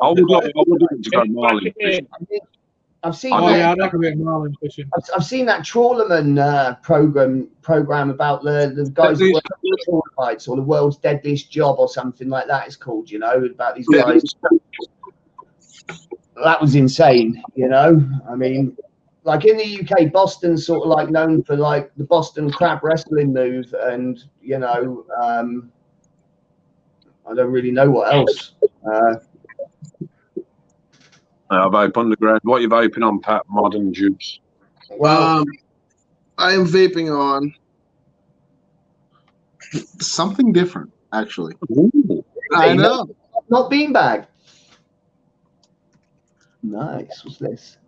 I would like to go marlin fishing. I've seen. I'd like a bit of marlin fishing. I've seen that trawlerman program about the guys that work on trawler fights, or the world's deadliest job, or something like that. It's called, you know, about these guys. That was insane, you know. I mean, like in the UK, Boston's sort of like known for like the Boston crab wrestling move, and you know, I don't really know what else. I vape underground. What are you vaping on, Pat? Modern juice. Well, I am vaping on something different, actually. Ooh. I know. Not beanbag. Nice. What's this?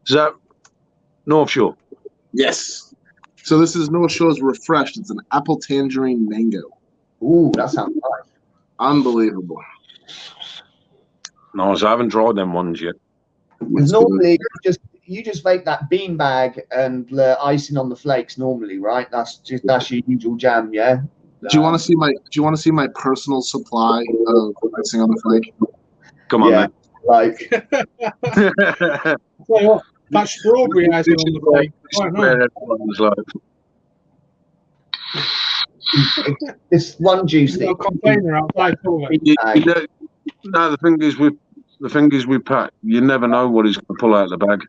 Is that North Shore? Yes. So this is North Shore's Refreshed. It's an apple tangerine mango. Ooh, that sounds nice. Unbelievable. Nice. I haven't tried them ones yet. Because normally you just vape that beanbag and the icing on the flakes. Normally, right? That's your usual jam, yeah. Do you want to see my personal supply of icing on the flake? Come on, man. Like, Tell you what, that strawberry icing on the flake. this one juice Got a container outside for it. No, the thing is with Pat, you never know what he's going to pull out of the bag.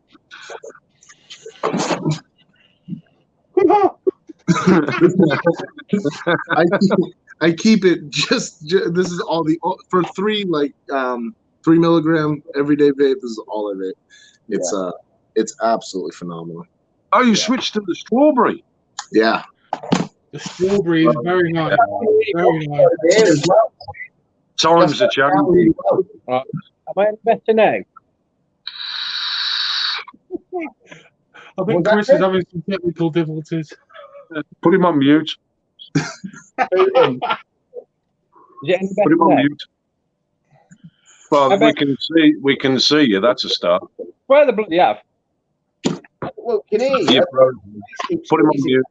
I keep it just this is all for 3 milligram everyday vape. This is all I vape. It's absolutely phenomenal. Oh, you switched to the strawberry? Yeah. The strawberry is very nice. Very nice. Times are changing. Am I better now? I think Chris is having some technical difficulties. Put him on mute. Is it any better Put him on now? mute. Well, we can see you. That's a start. Where the bloody have? Well, can he? Yeah, put him on mute.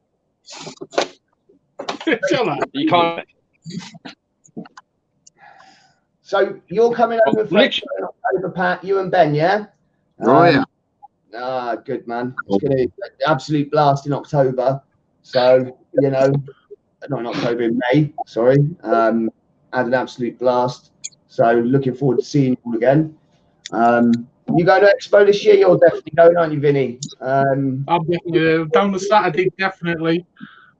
You can't. So you're coming over for Literally. Expo in October, Pat. You and Ben, yeah? Oh yeah. Good man. It's going to be an absolute blast in October. So not in October, in May. Sorry. Had an absolute blast. So looking forward to seeing you all again. You go to Expo this year? You're definitely going, aren't you, Vinny? I'm definitely down the Saturday, definitely.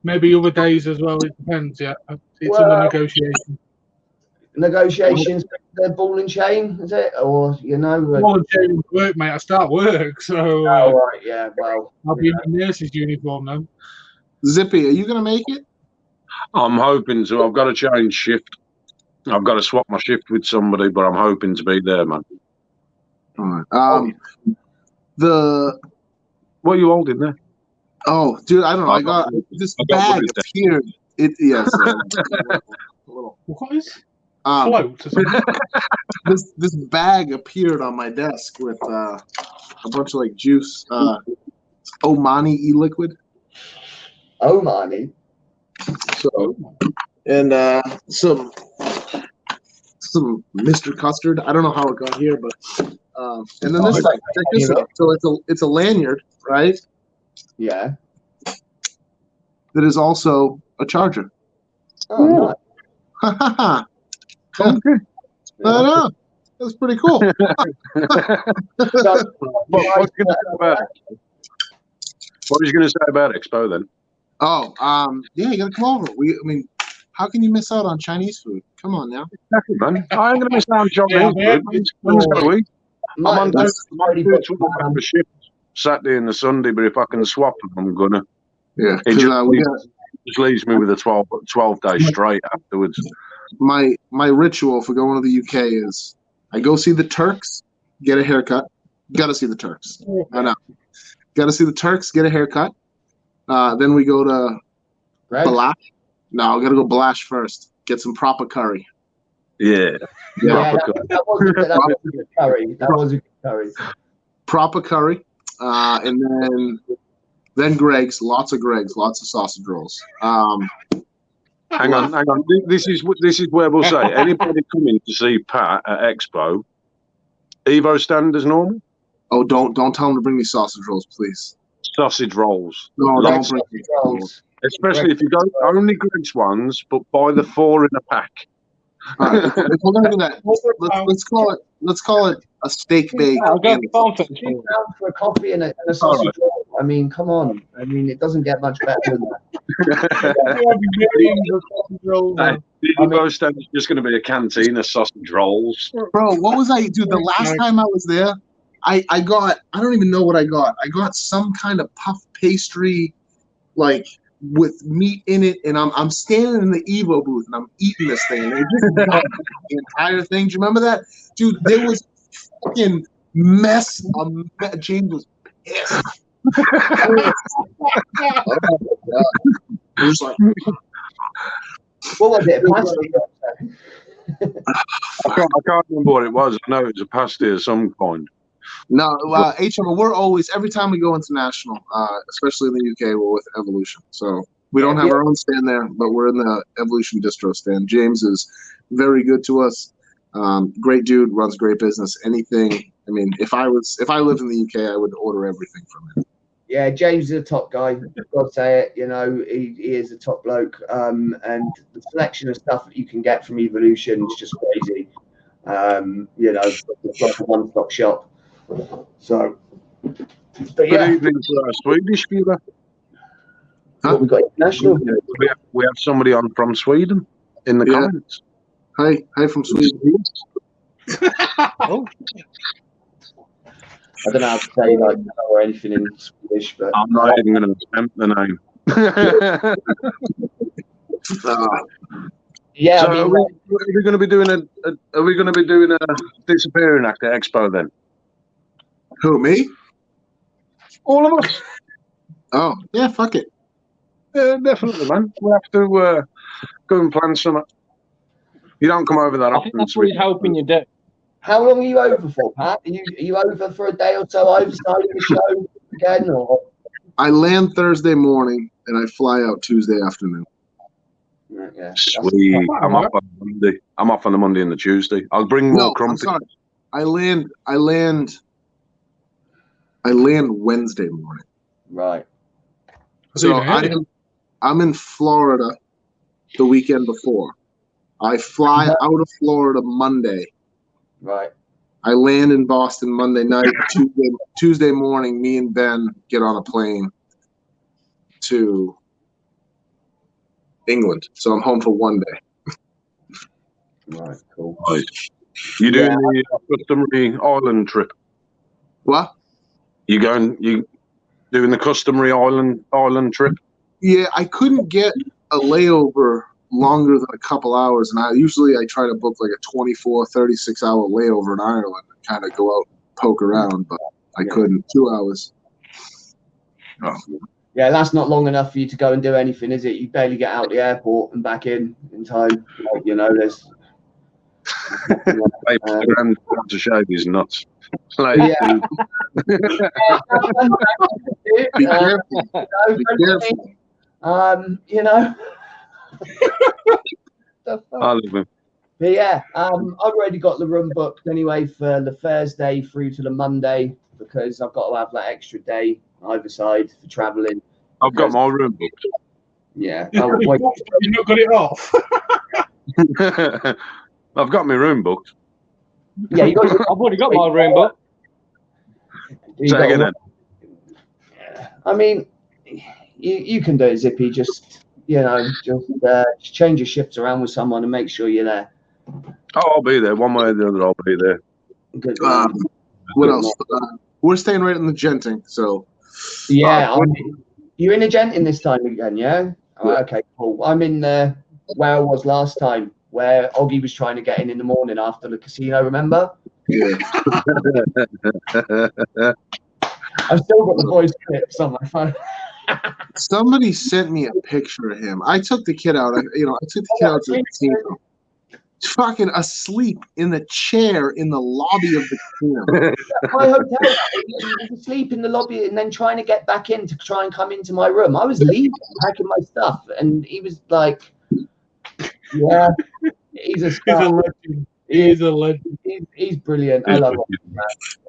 Maybe other days as well. It depends. Yeah, it's under negotiation. Negotiations with the ball and chain, is it? Or Ball and chain would work, mate. I start work, so right, yeah. Well, I'll be in my nurse's uniform now. Zippy, are you gonna make it? I'm hoping to. I've got to change shift. I've got to swap my shift with somebody, but I'm hoping to be there, man. All right. What are you holding there? Oh, dude, I don't know. I got this bag appeared. Yes. What is float or something? this bag appeared on my desk with a bunch of like juice, Omani e-liquid. Omani. So and some Mr. Custard. I don't know how it got here, but and then this so it's a lanyard, right? Yeah. That is also a charger. Oh, nice. I know. That's pretty cool. What was you going to say about Expo then? Oh, yeah, you gotta come over. How can you miss out on Chinese food? Come on now. Exactly, man. I ain't going to miss out on Chinese food. When's that week? I'm on the shift Saturday and the Sunday, but if I can swap them, I'm gonna. Yeah, it just leaves me with a 12 day straight afterwards. My ritual for going to the UK is I go see the Turks, get a haircut. Gotta see the Turks. I know. Gotta see the Turks, get a haircut. Then we go to Balash. No, I gotta go Balash first. Get some proper curry. Yeah. That was a good curry. That was a good curry. Proper curry. And then Greg's, lots of sausage rolls. Hang on. This is where we'll say anybody coming to see Pat at Expo, Evo stand as normal. Oh, don't tell him to bring me sausage rolls, please. Sausage rolls. No, don't bring me rolls. Especially if you don't only Greg's ones, but buy the 4 in a pack. All right, if we're gonna do that, let's call it a steak bake. I'll go £2 for a coffee and a sausage roll. I mean, come on. I mean, it doesn't get much better than that. Evo stand is just going to be a canteen of sausage rolls. Bro, what was I? Dude, the last time I was there, I don't even know what I got. I got some kind of puff pastry, like with meat in it, and I'm standing in the Evo booth and I'm eating this thing. And it just got the entire thing. Do you remember that, dude? There was fucking mess. James was pissed. It was like, what was it? I can't remember what it was. I know it was a pasty of some kind. No, HM, we're always, every time we go international, especially in the UK, we're with Evolution. So we don't have our own stand there, but we're in the Evolution distro stand. James is very good to us. Great dude, runs great business. Anything. I mean, if I lived in the UK, I would order everything from him. Yeah, James is a top guy. I've got to say it. You know, he is a top bloke. And the selection of stuff that you can get from Evolution is just crazy. You know, it's like a one-stop shop. So, but yeah. Good evening to our Swedish viewer. We've got international. We have somebody on from Sweden in the comments. Hi from Sweden. Oh. I don't know how to say like or anything in Swedish, but I'm not even going to attempt the name. yeah. So I mean, are we going to be doing a disappearing act at Expo then? Who, me? All of us. Oh yeah, fuck it. Yeah, definitely, man. We have to go and plan something. You don't come over that I often. think that's what he's hoping you do. how long are you over for, Pat? Are you over for a day or so over starting the show again, or? I land Thursday morning and I fly out Tuesday afternoon. Yeah. Sweet. I'm up on Monday. I'm off on the Monday and the Tuesday. I'll bring more I'm crumpets. sorry. I land Wednesday morning. Right. So I'm in Florida the weekend before. I fly out of Florida Monday. Right. I land in Boston Monday night. Tuesday morning, me and Ben get on a plane to England. So I'm home for one day. Right. Cool. Right. You doing the customary island trip? What? You doing the customary island trip? Yeah, I couldn't get a layover longer than a couple hours, and I try to book like a 24, 36-hour layover in Ireland and kind of go out and poke around, but I couldn't. 2 hours. Oh. Yeah, that's not long enough for you to go and do anything, is it? You barely get out the airport and back in time. Like, there's. Grand to shave his nuts. Be careful. Be careful. I love him. But yeah, I've already got the room booked anyway for the Thursday through to the Monday because I've got to have that extra day either side for travelling. I've got my room booked. Yeah. You've not got it off. I've got my room booked. Yeah, I've already got my room booked. Say again then. I mean, you can do it, Zippy. Just change your shifts around with someone and make sure you're there. Oh, I'll be there. One way or the other, I'll be there. Good. What else? We're staying right in the Genting, so. Yeah, you're in a Genting this time again, yeah? Oh, okay, cool. I'm in where I was last time, where Oggy was trying to get in the morning after the casino, remember? Yeah. I've still got the voice clips on my phone. Somebody sent me a picture of him. I took the kid out. I took the kid out to the casino. Fucking asleep in the chair in the lobby of the casino. My hotel, he was asleep in the lobby and then trying to get back in to try and come into my room. I was leaving, packing my stuff, and he was like, "Yeah, he's a star. He's a legend. He's brilliant. I love him.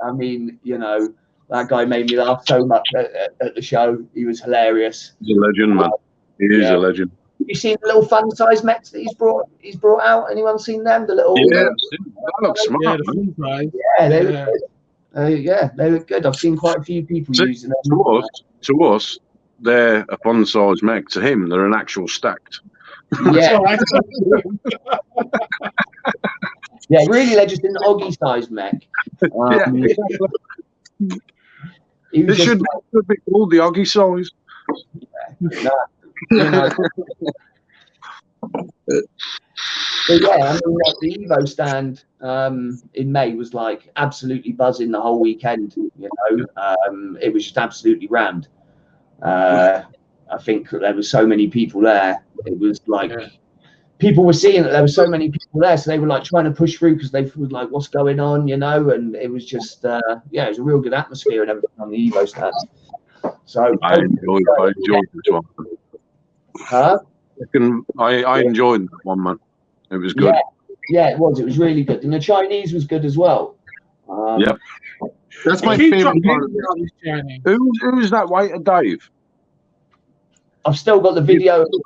I mean, that guy made me laugh so much at the show. He was hilarious. He's a legend, man. He is a legend. Have you seen the little fun-size mechs that he's brought out? Anyone seen them? The little that looks smart. Yeah, the fun size. Yeah, they look good. They look good. I've seen quite a few people using them. To us, they're a fun-size mech. To him, they're an actual stacked. Yeah. Yeah, really, they're just an Oggy size mech. It should be called the Oggy size. But yeah, I mean, the Evo stand in May was like absolutely buzzing the whole weekend. It was just absolutely rammed. I think there were so many people there. It was like people were seeing that there were so many people there, so they were like trying to push through because they were like, "What's going on?" And it was just it was a real good atmosphere and everything on the Evo stand. So I enjoyed this one. Huh? I enjoyed that one, man. It was good. Yeah, it was. It was really good, and the Chinese was good as well. Yep. That's my favorite part of it. Who's that waiter, Dave? I've still got the video of the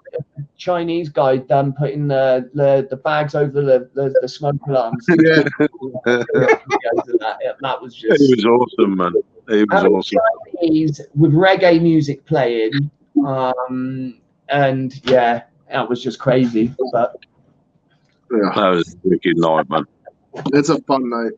Chinese guy putting the bags over the smoke alarms. Yeah. That was just. It was awesome, man. It was awesome. Chinese with reggae music playing, and that was just crazy. But that was a wicked night, man. It's a fun night.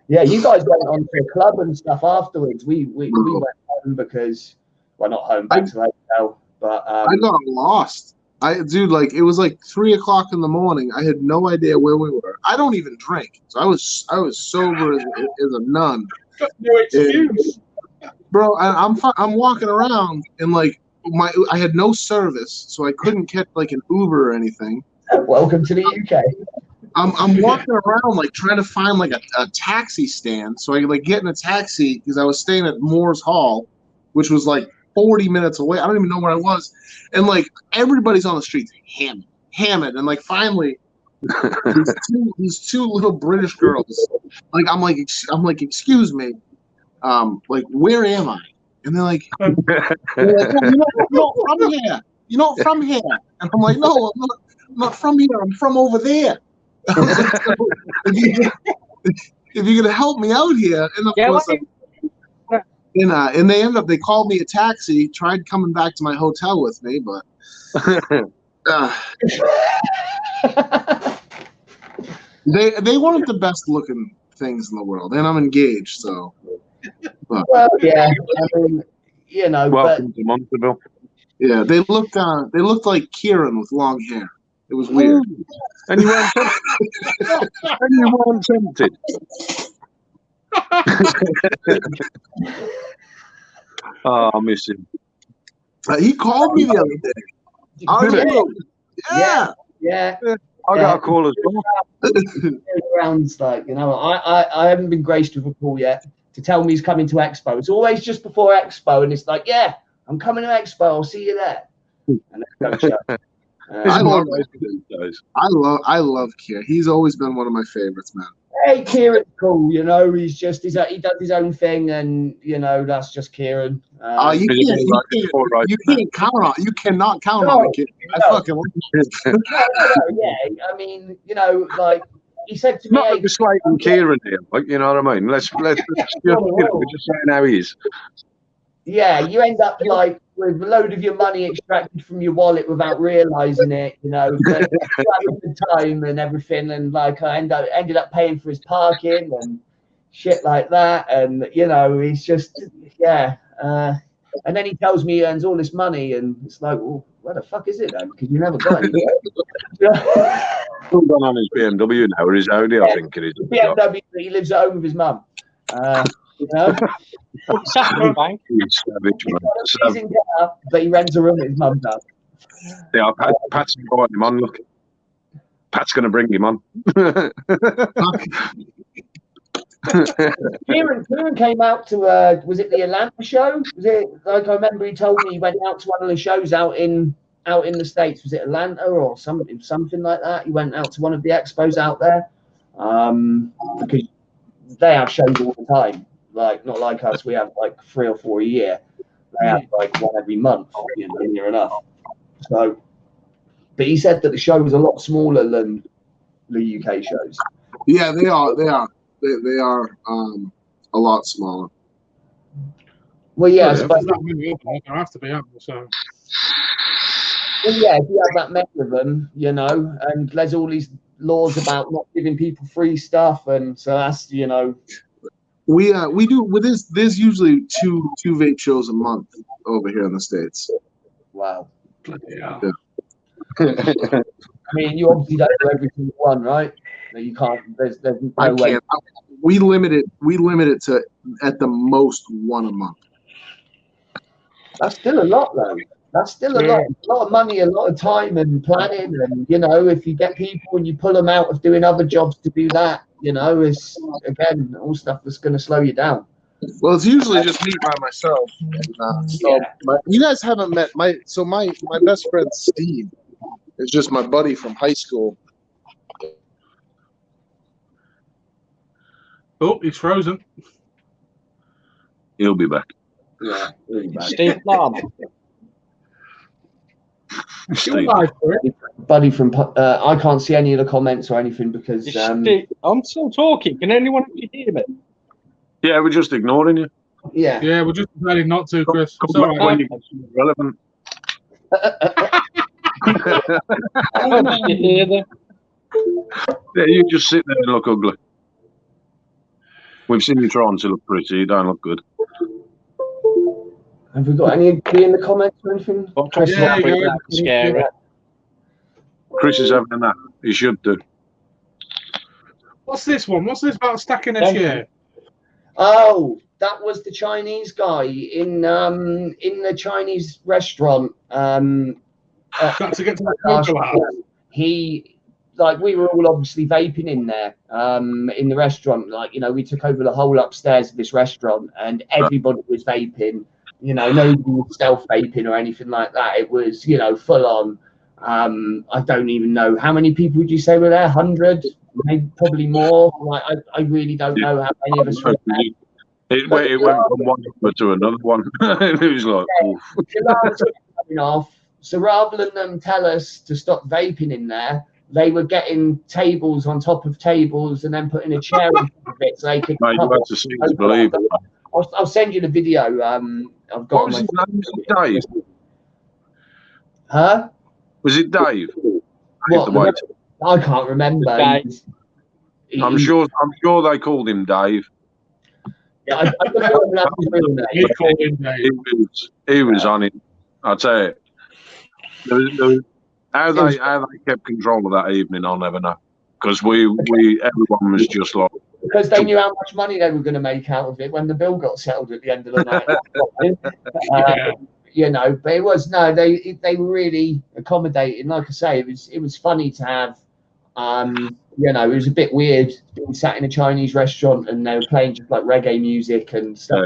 Yeah, you guys went on to a club and stuff afterwards. We went home because, well, not home, back to the hotel. But I got lost. It was like 3 o'clock in the morning. I had no idea where we were. I don't even drink, so I was sober as a nun. No excuse, bro. I'm walking around and like I had no service, so I couldn't catch like an Uber or anything. Welcome to the UK. I'm walking around like trying to find like a taxi stand so I could like get in a taxi because I was staying at Moore's Hall, which was like 40 minutes away. I don't even know where I was, and like everybody's on the streets hamming, and like finally these two little British girls. Like I'm like, excuse me, like where am I? And they're like, oh, you're not from here. You're not from here. And I'm like, no, I'm not from here. I'm from over there. I was like, so, if you're gonna help me out here, and of course, and they called me a taxi, tried coming back to my hotel with me, but they weren't the best looking things in the world, and I'm engaged, so. But, well, yeah, I mean, you know, welcome to Monterville. Yeah, they looked like Kieran with long hair. It was weird. And you weren't tempted. Oh, I miss him. He called me the other day. Yeah. I got a call as well. Rounds, like, you know, I haven't been graced with a call yet to tell me he's coming to Expo. It's always just before Expo, and it's like, yeah, I'm coming to Expo. I'll see you there. And let's go show. I love Kieran. He's always been one of my favorites, man. Hey, Kieran's cool. You know, he does his own thing, and you know you cannot count on Kieran. I fucking love him. Yeah, I mean, you know, like he said to me, not slating Kieran here, like, you know what I mean? Let's we're just saying how he is. Yeah, you end up like with a load of your money extracted from your wallet without realizing it, you know, but having the time and everything, and like I ended up paying for his parking and shit like that, and you know, he's just and then he tells me he earns all this money, and it's like, well, where the fuck is it then? Because you never got it. He's gone on his BMW now, or his Audi, I think it is. BMW, he lives at home with his mum. You know? But he rents a room at his mum's house. Yeah, Pat's inviting him on. Look, Pat's going to bring him on. Kieran came out to was it the Atlanta show? Was it like I remember he told me he went out to one of the shows out in the States? Was it Atlanta or something like that? He went out to one of the expos out there because they have shows all the time. Like not like us, we have like 3 or 4 a year. They have like one every month, you know, near enough. So, but he said that the show was a lot smaller than the UK shows. Yeah, they are. They are a lot smaller. Well, yeah, there's not many of them. There have to be, haven't there? So. Well, yeah, if you have that many of them, you know, and there's all these laws about not giving people free stuff, and so that's, you know. We do with this. There's usually two vape shows a month over here in the States. Wow. Yeah. I mean, you obviously don't do every single one, right? No, you can't. There's no way. We limit it to at the most one a month. That's still a lot, though. That's still a lot of money, a lot of time and planning, and you know, if you get people and you pull them out of doing other jobs to do that, you know, it's again all stuff that's going to slow you down. Well, it's usually just me by myself. You guys haven't met my best friend Steve is just my buddy from high school. Oh, he's frozen. He'll be back. Yeah, really bad. Steve Larman. Buddy from I can't see any of the comments or anything because I'm still talking. Can anyone hear me? Yeah, we're just ignoring you. Yeah, we're just deciding not to, Chris. Come back when you're relevant. Yeah, you just sit there and look ugly. We've seen you trying to look pretty. You don't look good. Have we got anybody in the comments or anything? Chris is having a nap. He should do. What's this one? What's this about stacking a chair? Oh, that was the Chinese guy in the Chinese restaurant. Got to get to the we were all obviously vaping in there in the restaurant. Like, you know, we took over the whole upstairs of this restaurant and everybody was vaping. You know, nobody was stealth vaping or anything like that. It was, you know, full on. I don't even know how many people would you say were there. 100, maybe probably more. Like I really don't know how many of us were there. It went from one number to another one. It was like, oof. The alarms were going off. So rather than them tell us to stop vaping in there, they were getting tables on top of tables and then putting a chair in front of it so they could. Mate, you have to see to believe it. I'll send you the video. I've got. What was his name? Was it Dave? Huh? Was it Dave? What? I can't remember. I'm sure they called him Dave. Yeah, I don't know whether that was real name. We called him Dave. He was on it. I'll tell you. How they kept control of that evening, I'll never know. Because everyone was just like, because they knew how much money they were going to make out of it when the bill got settled at the end of the night. You know, but it was they were really accommodating. Like I say, it was funny to have. You know, it was a bit weird being sat in a Chinese restaurant and they were playing just like reggae music and stuff.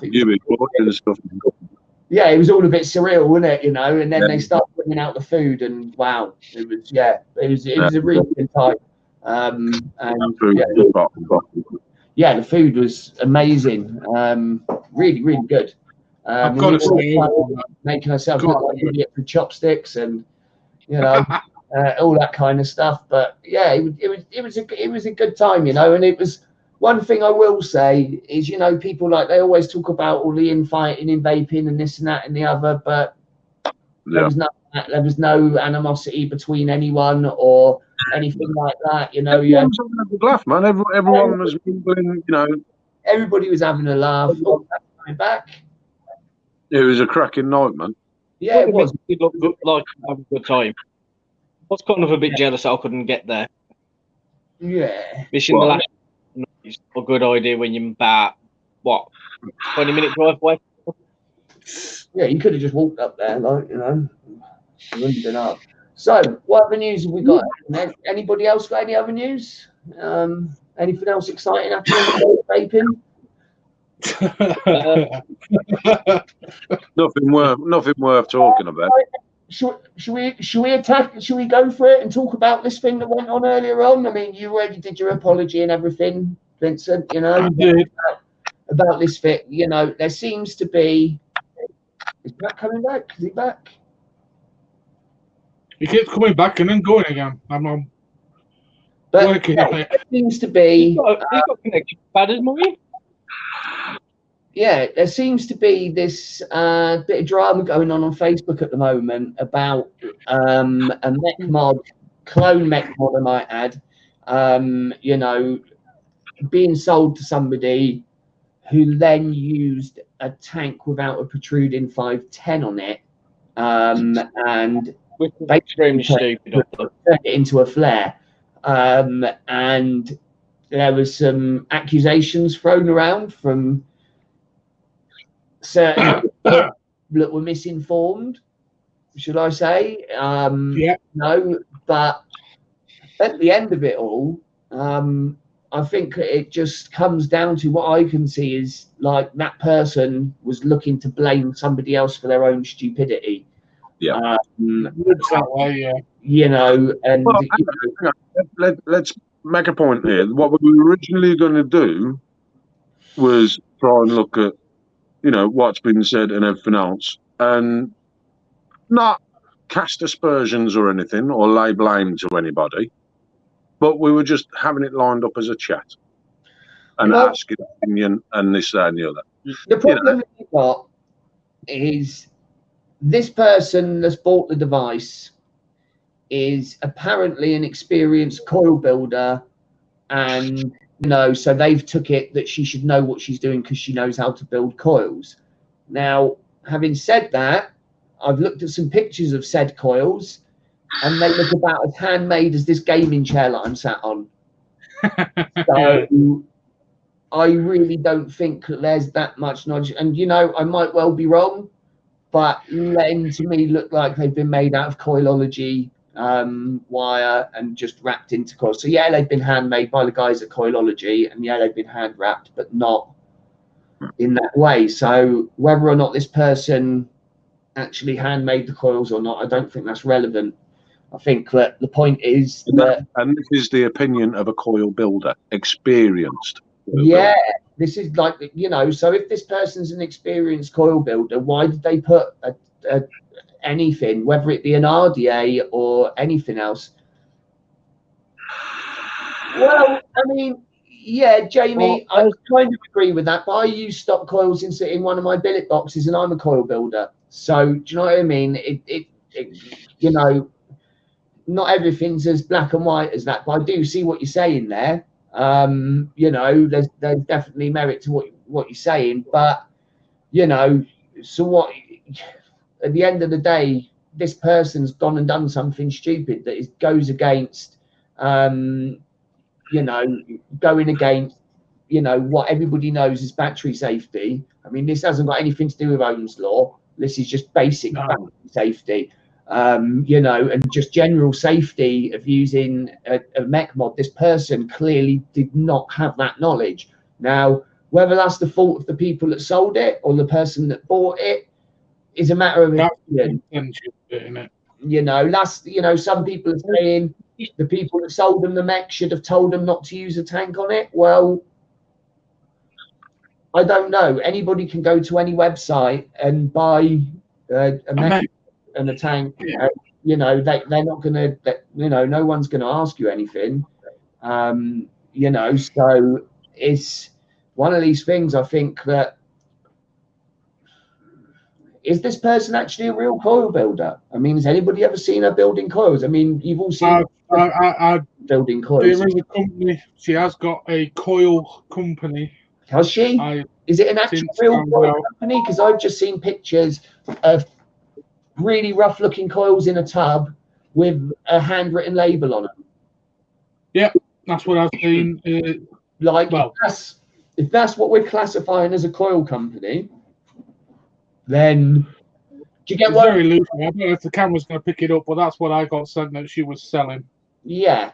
Yeah, it was all a bit surreal, wasn't it? You know, and then they started bringing out the food, and wow, it was a really good time. The food was amazing. Really, really good. I've got to say, making ourselves look like an idiot for chopsticks, and you know, all that kind of stuff. But yeah, it was a good time, you know. And it was one thing I will say is, you know, people they always talk about all the infighting in vaping and this and that and the other, but there was no animosity between anyone or anything like that, you know. Yeah, laugh, man. Everyone was mingling, you know. Everybody was having a laugh. Oh, coming back. It was a cracking night, man. Yeah, it was. It looked good, like having a good time. I was kind of a bit jealous I couldn't get there. Yeah. Missing the last night is a good idea when you're about 20-minute drive away. Yeah, you could have just walked up there, like, you know. You wouldn't have been up. So, what other news have we got? Anybody else got any other news? Anything else exciting happening with vaping? Nothing worth talking about. Should we go for it and talk about this thing that went on earlier on? I mean, you already did your apology and everything, Vincent, you know, about this fit. You know, there seems to be. Is Matt coming back? Is he back? He keeps coming back and then going again. I'm but working on it. There seems to be. He's got connection bad as mine. Yeah, there seems to be this bit of drama going on Facebook at the moment about a mech mod, clone mech mod, I might add, you know, being sold to somebody who then used a tank without a protruding 510 on it, and extremely stupid. Turned it into a flare, and there was some accusations thrown around from certain people that were misinformed, should I say? No, but at the end of it all, I think it just comes down to what I can see is like that person was looking to blame somebody else for their own stupidity. Yeah, looks that way. Yeah, you know, and let's make a point here. What we were originally going to do was try and look at, you know, what's been said and everything else, and not cast aspersions or anything or lay blame to anybody, but we were just having it lined up as a chat and asking opinion and this, that, and the other. The problem we've got is this person that's bought the device is apparently an experienced coil builder, and you know, so they've took it that she should know what she's doing because she knows how to build coils. Now, having said that, I've looked at some pictures of said coils, and they look about as handmade as this gaming chair that I'm sat on. So I really don't think that there's that much knowledge. And, you know, I might well be wrong, but then to me look like they've been made out of coilology wire and just wrapped into coils. So yeah, they've been handmade by the guys at Coilology, and yeah, they've been hand wrapped, but not in that way. So whether or not this person actually handmade the coils or not, I don't think that's relevant. I think that the point is and this is the opinion of a coil builder, experienced. Yeah, this is like, you know, so if this person's an experienced coil builder, why did they put anything, whether it be an RDA or anything else? Well, I mean, yeah, Jamie, I kind of agree with that, but I use stock coils in one of my billet boxes, and I'm a coil builder. So, do you know what I mean? It you know, not everything's as black and white as that, but I do see what you're saying there. You know, there's definitely merit to what you're saying, but you know, so what? At the end of the day, this person's gone and done something stupid that goes against, you know, going against, you know, what everybody knows is battery safety. I mean, this hasn't got anything to do with Ohm's law. This is just basic battery safety. You know, and just general safety of using a mech mod. This person clearly did not have that knowledge. Now, whether that's the fault of the people that sold it or the person that bought it is a matter of opinion. You know, some people are saying the people that sold them the mech should have told them not to use a tank on it. Well, I don't know. Anybody can go to any website and buy a mech and a tank. You know, they're not going to, you know, no one's going to ask you anything. You know, so it's one of these things. I think that, is this person actually a real coil builder? I mean, has anybody ever seen her building coils? I mean, you've all seen building coils. There is a company. She has got a coil company. Has she? Is it an actual real coil company? Because I've just seen pictures of really rough looking coils in a tub with a handwritten label on them. Yeah, that's what I've seen. Like, well, if that's what we're classifying as a coil company, then do you get what? Very loose. I don't know if the camera's going to pick it up, but that's what I got sent that she was selling. Yeah,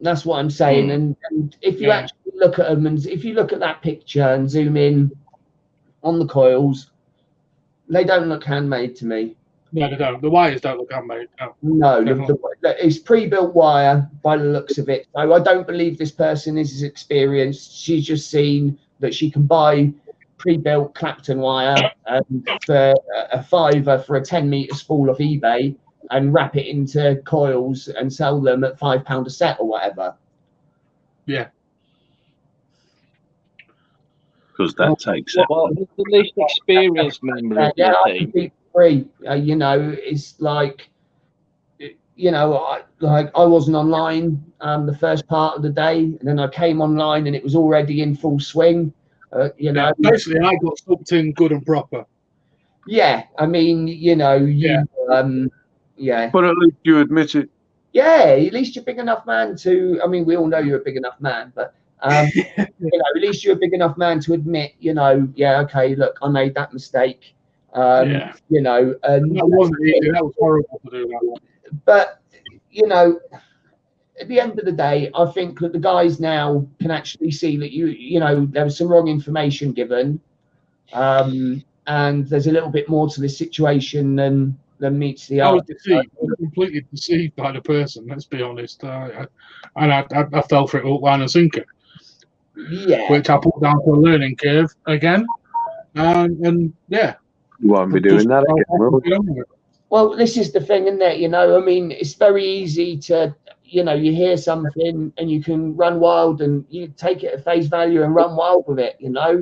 that's what I'm saying. And if you actually look at them, and if you look at that picture and zoom in on the coils, they don't look handmade to me. No, they don't. The wires don't look handmade. No, it's pre-built wire by the looks of it. So I don't believe this person is as experienced. She's just seen that she can buy pre-built Clapton wire for a £5 for a 10-meter spool off eBay and wrap it into coils and sell them at £5 a set or whatever. Yeah. Because that takes it. Well, the least experienced member of the team. You know, it's like, you know, I wasn't online the first part of the day, and then I came online and it was already in full swing. You know, basically, I got sucked in good and proper. Yeah, I mean, you know, yeah. But at least you admit it. Yeah, at least you're a big enough man to. I mean, we all know you're a big enough man, but you know, at least you're a big enough man to admit, you know, yeah, okay, look, I made that mistake. You know, and that wasn't easy. That was horrible to do that. But you know, at the end of the day, I think that the guys now can actually see that you know, there was some wrong information given, and there's a little bit more to this situation than meets the eye. I was deceived. I was completely deceived by the person. Let's be honest. I fell for it hook, line, and sinker. Yeah. Which I put down to a learning curve again, and yeah. You won't be doing that again. Well, this is the thing, isn't it? You know, I mean, it's very easy to, you know, you hear something and you can run wild and you take it at face value and run wild with it, you know.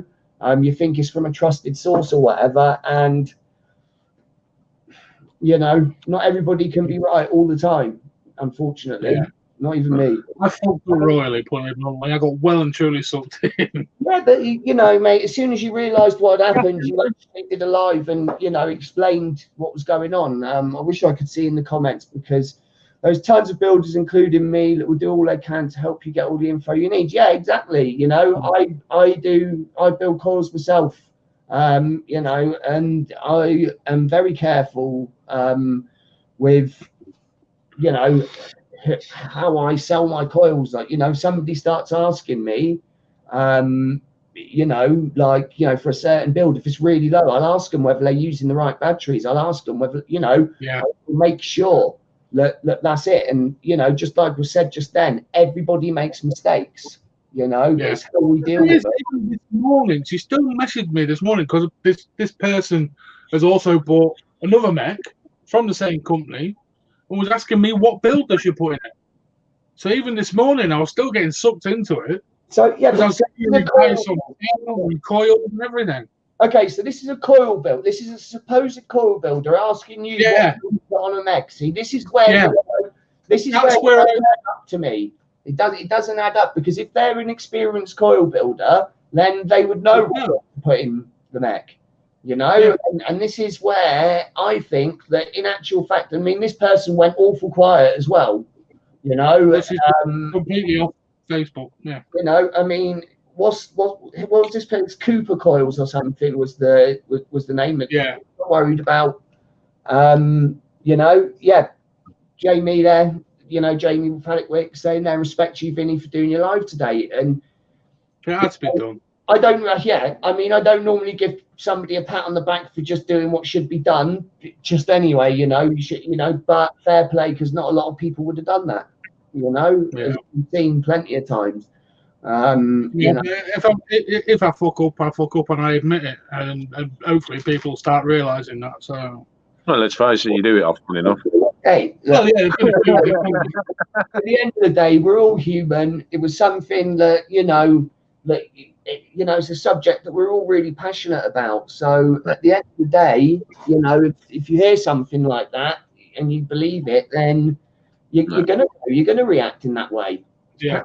You think it's from a trusted source or whatever, and you know, not everybody can be right all the time, unfortunately. Yeah. Not even me. I felt royally, putting it bluntly. I got well and truly sucked in. Yeah, but you know, mate, as soon as you realised what had happened, you actually did a live and, you know, explained what was going on. I wish I could see in the comments, because there's tons of builders, including me, that will do all they can to help you get all the info you need. Yeah, exactly. You know, I build coils myself, you know, and I am very careful with, you know, how I sell my coils. Like, you know, somebody starts asking me, you know, like, you know, for a certain build, if it's really low, I'll ask them whether they're using the right batteries. I'll ask them whether, you know, make sure that that's it. And, you know, just like was said just then, everybody makes mistakes, you know, it's how we deal with it. Even this morning, she still messaged me this morning because this person has also bought another mech from the same company and was asking me what build they should put in it. So even this morning, I was still getting sucked into it. So yeah, I was getting coils and everything. Okay, so this is a coil build. This is a supposed coil builder asking you what to put on a mech. See, this is where this is where it doesn't add up to me. It doesn't add up, because if they're an experienced coil builder, then they would know what to put in the mech. You know, and this is where I think that in actual fact, I mean, this person went awful quiet as well. You know, this is completely off Facebook. Yeah. You know, I mean, what was this place? Cooper Coils or something was the name of it. Yeah. Not worried about. You know, Jamie there. You know, Jamie Paddockwick saying there, respect you, Vinny, for doing your live today, and it has been done. I don't. I mean, I don't normally give somebody a pat on the back for just doing what should be done. Just anyway, you know, you should, you know, but fair play, because not a lot of people would have done that. You know, as we've seen plenty of times. You know. If I fuck up, I fuck up, and I admit it, and hopefully people start realising that. So, well, let's face it, you do it often enough. Hey, look, at the end of the day, we're all human. It was something that, you know, it's a subject that we're all really passionate about. So at the end of the day, you know, if you hear something like that and you believe it, then you're gonna react in that way. Yeah.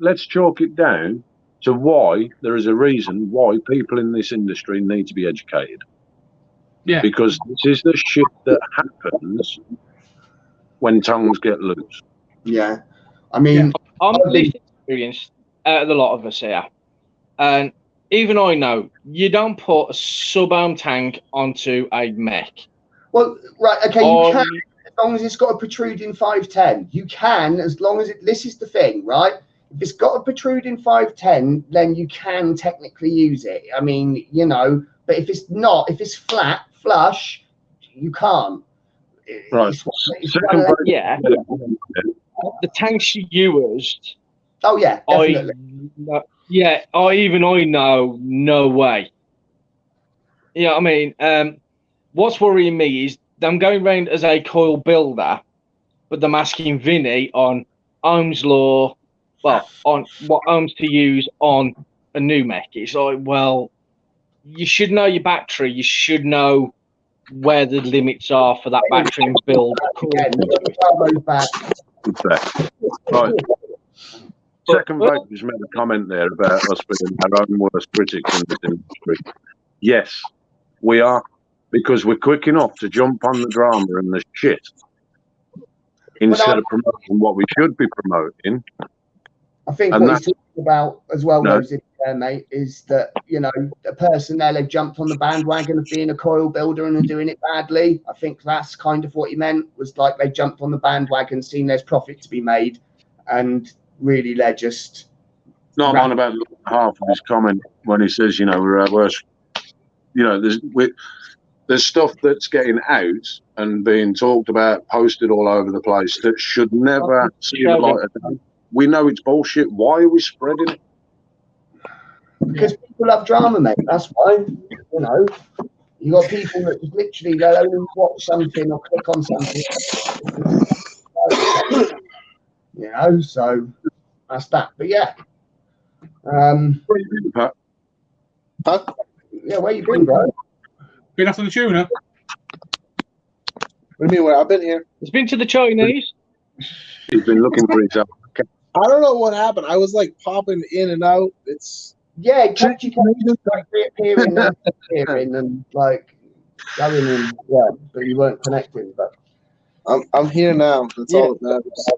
Let's chalk it down to why there is a reason why people in this industry need to be educated. Yeah. Because this is the shit that happens when tongues get loose. Yeah. I mean, I'm least experienced out of the lot of us here. And even I know you don't put a sub-arm tank onto a mech. Well, right, okay, you can, as long as it's got a protruding 510. You can, as long as this is the thing, right? If it's got a protruding 510, then you can technically use it. I mean, you know, but if it's not, if it's flat, flush, you can't. Right. The tanks you used. Oh yeah, definitely. I know, no way. Yeah, I mean, what's worrying me is I'm going around as a coil builder, but them asking Vinny on Ohm's law, well, on what ohms to use on a new mech. It's like, well, you should know your battery. You should know where the limits are for that battery and build. Right. Second Vapers made a comment there about us being our own worst critics in this industry. Yes, we are, because we're quick enough to jump on the drama and the shit instead of promoting what we should be promoting. I think what he's talking about as well, mate, is that, you know, the personnel have jumped on the bandwagon of being a coil builder and are doing it badly. I think that's kind of what he meant, was like they jumped on the bandwagon, seen there's profit to be made, and really they're just... No, I'm on about half of his comment when he says, you know, we're our worst. You know, there's stuff that's getting out and being talked about, posted all over the place that should never see the light of day. We know it's bullshit. Why are we spreading it? Because people love drama, mate. That's why. You know, you got people that just literally they'll only watch something or click on something. You know, so that's that. But yeah. Where you been, Pat? Huh? Yeah, where you been, bro? Been after the tuna. What do you mean? Where I've been here? He's been to the Chinese. He's been looking for himself. I don't know what happened. I was like popping in and out. It's you kept like reappearing and appearing and like going in, but you weren't connecting. But I'm here now. That's all that matters.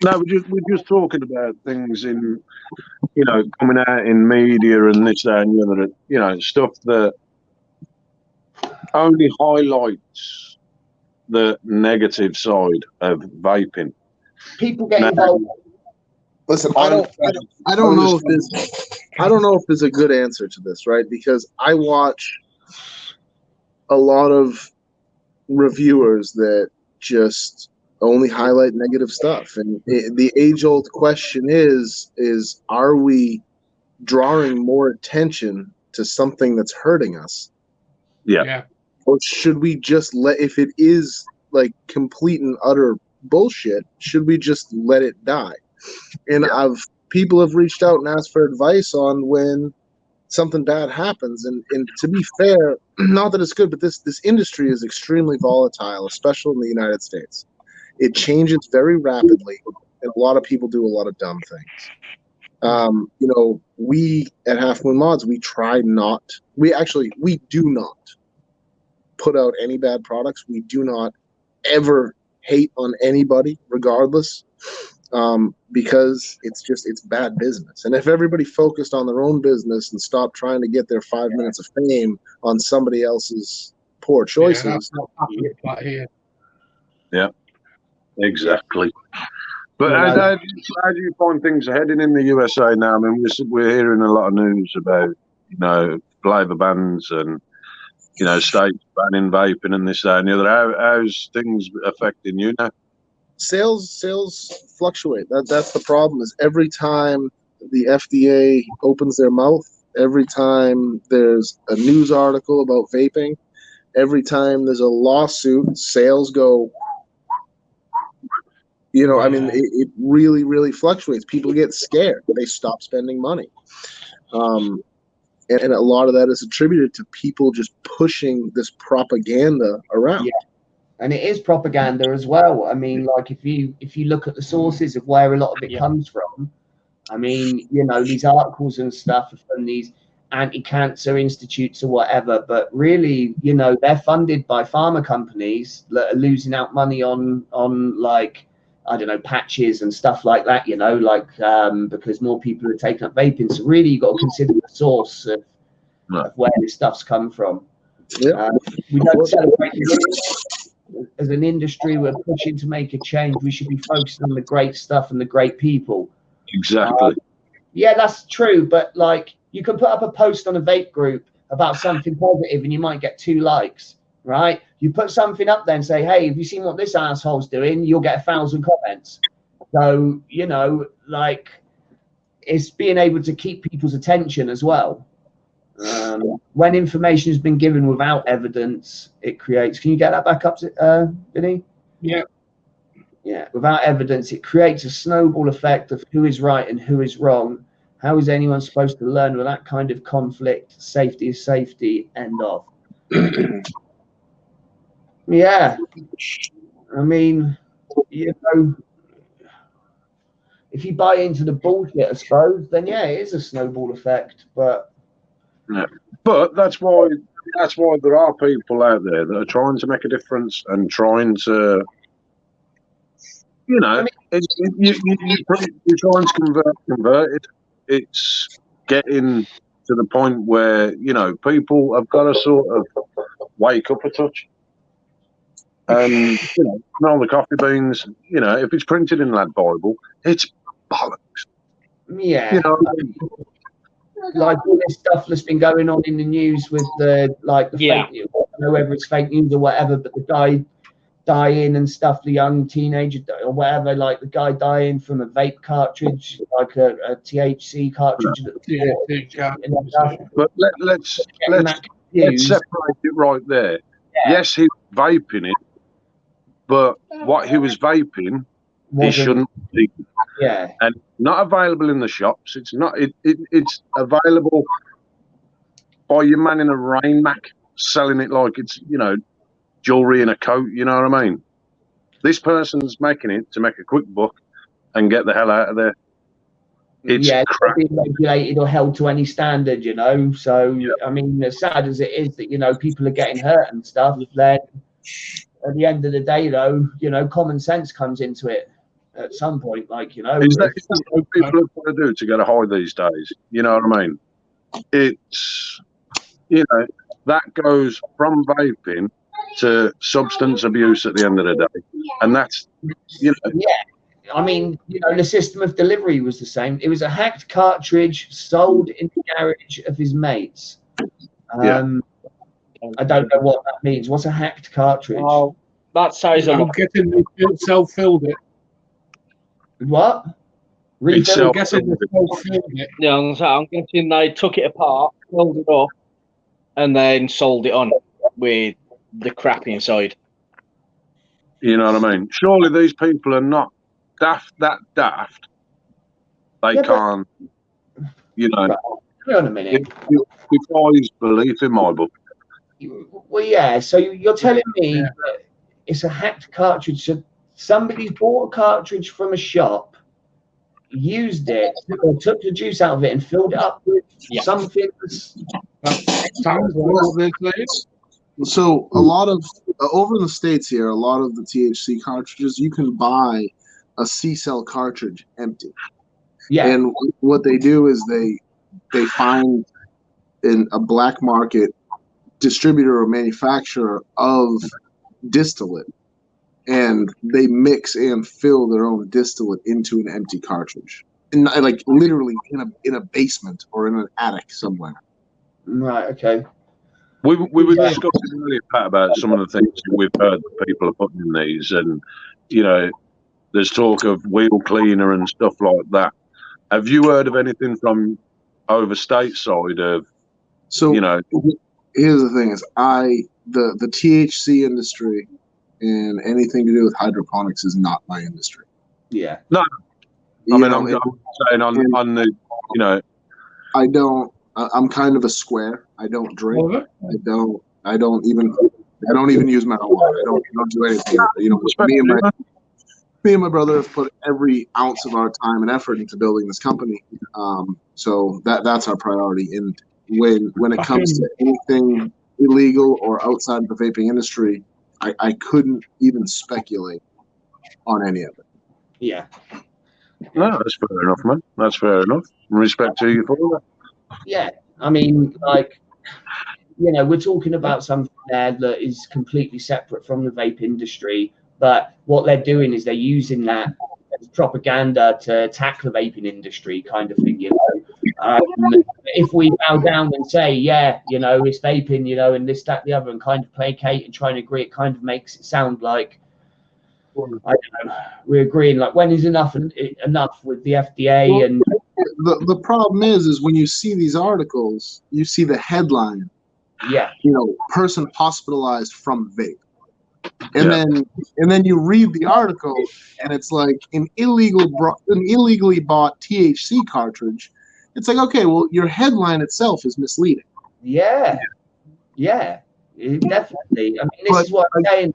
No, we're just talking about things in, you know, coming out in media and this, that, and the other. You know, stuff that only highlights the negative side of vaping. People get involved. Listen, I don't know if there's a good answer to this, right? Because I watch a lot of reviewers that just only highlight negative stuff, and the age-old question is are we drawing more attention to something that's hurting us? Yeah. Or should we just if it is like complete and utter bullshit, should we just let it die? And people have reached out and asked for advice on when something bad happens. And to be fair, not that it's good, but this industry is extremely volatile, especially in the United States. It changes very rapidly, and a lot of people do a lot of dumb things. We at Half Moon Mods, we do not put out any bad products. We do not ever hate on anybody, regardless. Because it's bad business. And if everybody focused on their own business and stopped trying to get their 5 minutes of fame on somebody else's poor choices. Yeah, exactly. But how do you find things are heading in the USA now? I mean, we're hearing a lot of news about, flavour bans and, states banning vaping and this, that, and the other. How's things affecting you now? Sales fluctuate. That's the problem. Is every time the FDA opens their mouth, every time there's a news article about vaping, every time there's a lawsuit, sales go. I mean, it really, really fluctuates. People get scared. They stop spending money. And a lot of that is attributed to people just pushing this propaganda around. Yeah. And it is propaganda as well. I mean, like if you look at the sources of where a lot of it comes from, I mean, these articles and stuff are from these anti-cancer institutes or whatever, but really, they're funded by pharma companies that are losing out money on like, I don't know, patches and stuff like that, because more people are taking up vaping. So really, you've got to consider the source of where this stuff's come from. Yeah. We don't celebrate this. As an industry, we're pushing to make a change. We should be focused on the great stuff and the great people. Exactly. Yeah, that's true. But like, you can put up a post on a vape group about something positive, and you might get 2 likes, right? You put something up there and say, "Hey, have you seen what this asshole's doing?" You'll get 1,000 comments. So it's being able to keep people's attention as well. When information has been given without evidence, it creates. Can you get that back up, Vinny? Yeah. Yeah. Without evidence, it creates a snowball effect of who is right and who is wrong. How is anyone supposed to learn with that kind of conflict? Safety is safety. End of. Yeah. I mean, if you buy into the bullshit, I suppose, then yeah, it is a snowball effect. But that's why there are people out there that are trying to make a difference and trying to, you're trying to convert it. It's getting to the point where people have got to sort of wake up a touch. And smell the coffee beans. If it's printed in that Bible, it's bollocks. Yeah. Like all this stuff that's been going on in the news with the fake news. I don't know whether it's fake news or whatever, but the guy dying and stuff, the young teenager or whatever, like the guy dying from a vape cartridge, like a THC cartridge. But let's separate it right there. Yeah. Yes, he was vaping it, but what he was vaping, he shouldn't be. Yeah. And not available in the shops. It's not. It's available by your man in a rain mac selling it like it's jewelry in a coat. You know what I mean? This person's making it to make a quick buck and get the hell out of there. It's crap. It's not being regulated or held to any standard, So I mean, as sad as it is that people are getting hurt and stuff, then at the end of the day, though, common sense comes into it at some point. Is that what people are trying to do to get a high these days? You know what I mean? It's that goes from vaping to substance abuse at the end of the day, and that's I mean, the system of delivery was the same. It was a hacked cartridge sold in the garage of his mates. I don't know what that means. What's a hacked cartridge? Oh, that says a I'm lot. guessing they self-filled it. What? I'm Refill? guessing they self-filled it. Yeah, I'm guessing they took it apart, filled it up, and then sold it on with the crap inside. You know what I mean? Surely these people are not daft. They can't, Right. Hang on a minute. It defies belief in my book. Well, yeah. So you're telling me that it's a hacked cartridge. So somebody's bought a cartridge from a shop, used it, or took the juice out of it, and filled it up with something that's. Sounds like what they're saying. So a lot of over in the States here, a lot of the THC cartridges, you can buy a C-cell cartridge empty. Yeah. And what they do is they find in a black market distributor or manufacturer of distillate, and they mix and fill their own distillate into an empty cartridge, and like literally in a basement or in an attic somewhere. Right. Okay. We were discussing earlier, Pat, about some of the things that we've heard that people are putting in these, and there's talk of wheel cleaner and stuff like that. Have you heard of anything from over stateside of? So here's the thing: is the THC industry and anything to do with hydroponics is not my industry. Yeah. No, I mean I'm saying on the I don't. I'm kind of a square. I don't drink. I don't even use marijuana. I don't do anything. Me and my brother have put every ounce of our time and effort into building this company. So that's our priority. And when it comes to anything illegal or outside of the vaping industry, I couldn't even speculate on any of it. Yeah. No, that's fair enough, man. That's fair enough. Respect to you for that. Yeah. I mean, we're talking about something there that is completely separate from the vape industry. But what they're doing is they're using that as propaganda to attack the vaping industry, kind of thing. If we bow down and say, it's vaping, and this, that, the other, and kind of placate and try and agree, it kind of makes it sound like, I don't know, we're agreeing. Like, when is enough with the FDA? And the problem is when you see these articles, you see the headline. Yeah. Person hospitalized from vape. And then you read the article, and it's like an illegally bought THC cartridge. It's like, okay, well, your headline itself is misleading. Yeah, definitely. I mean, this is what I'm saying.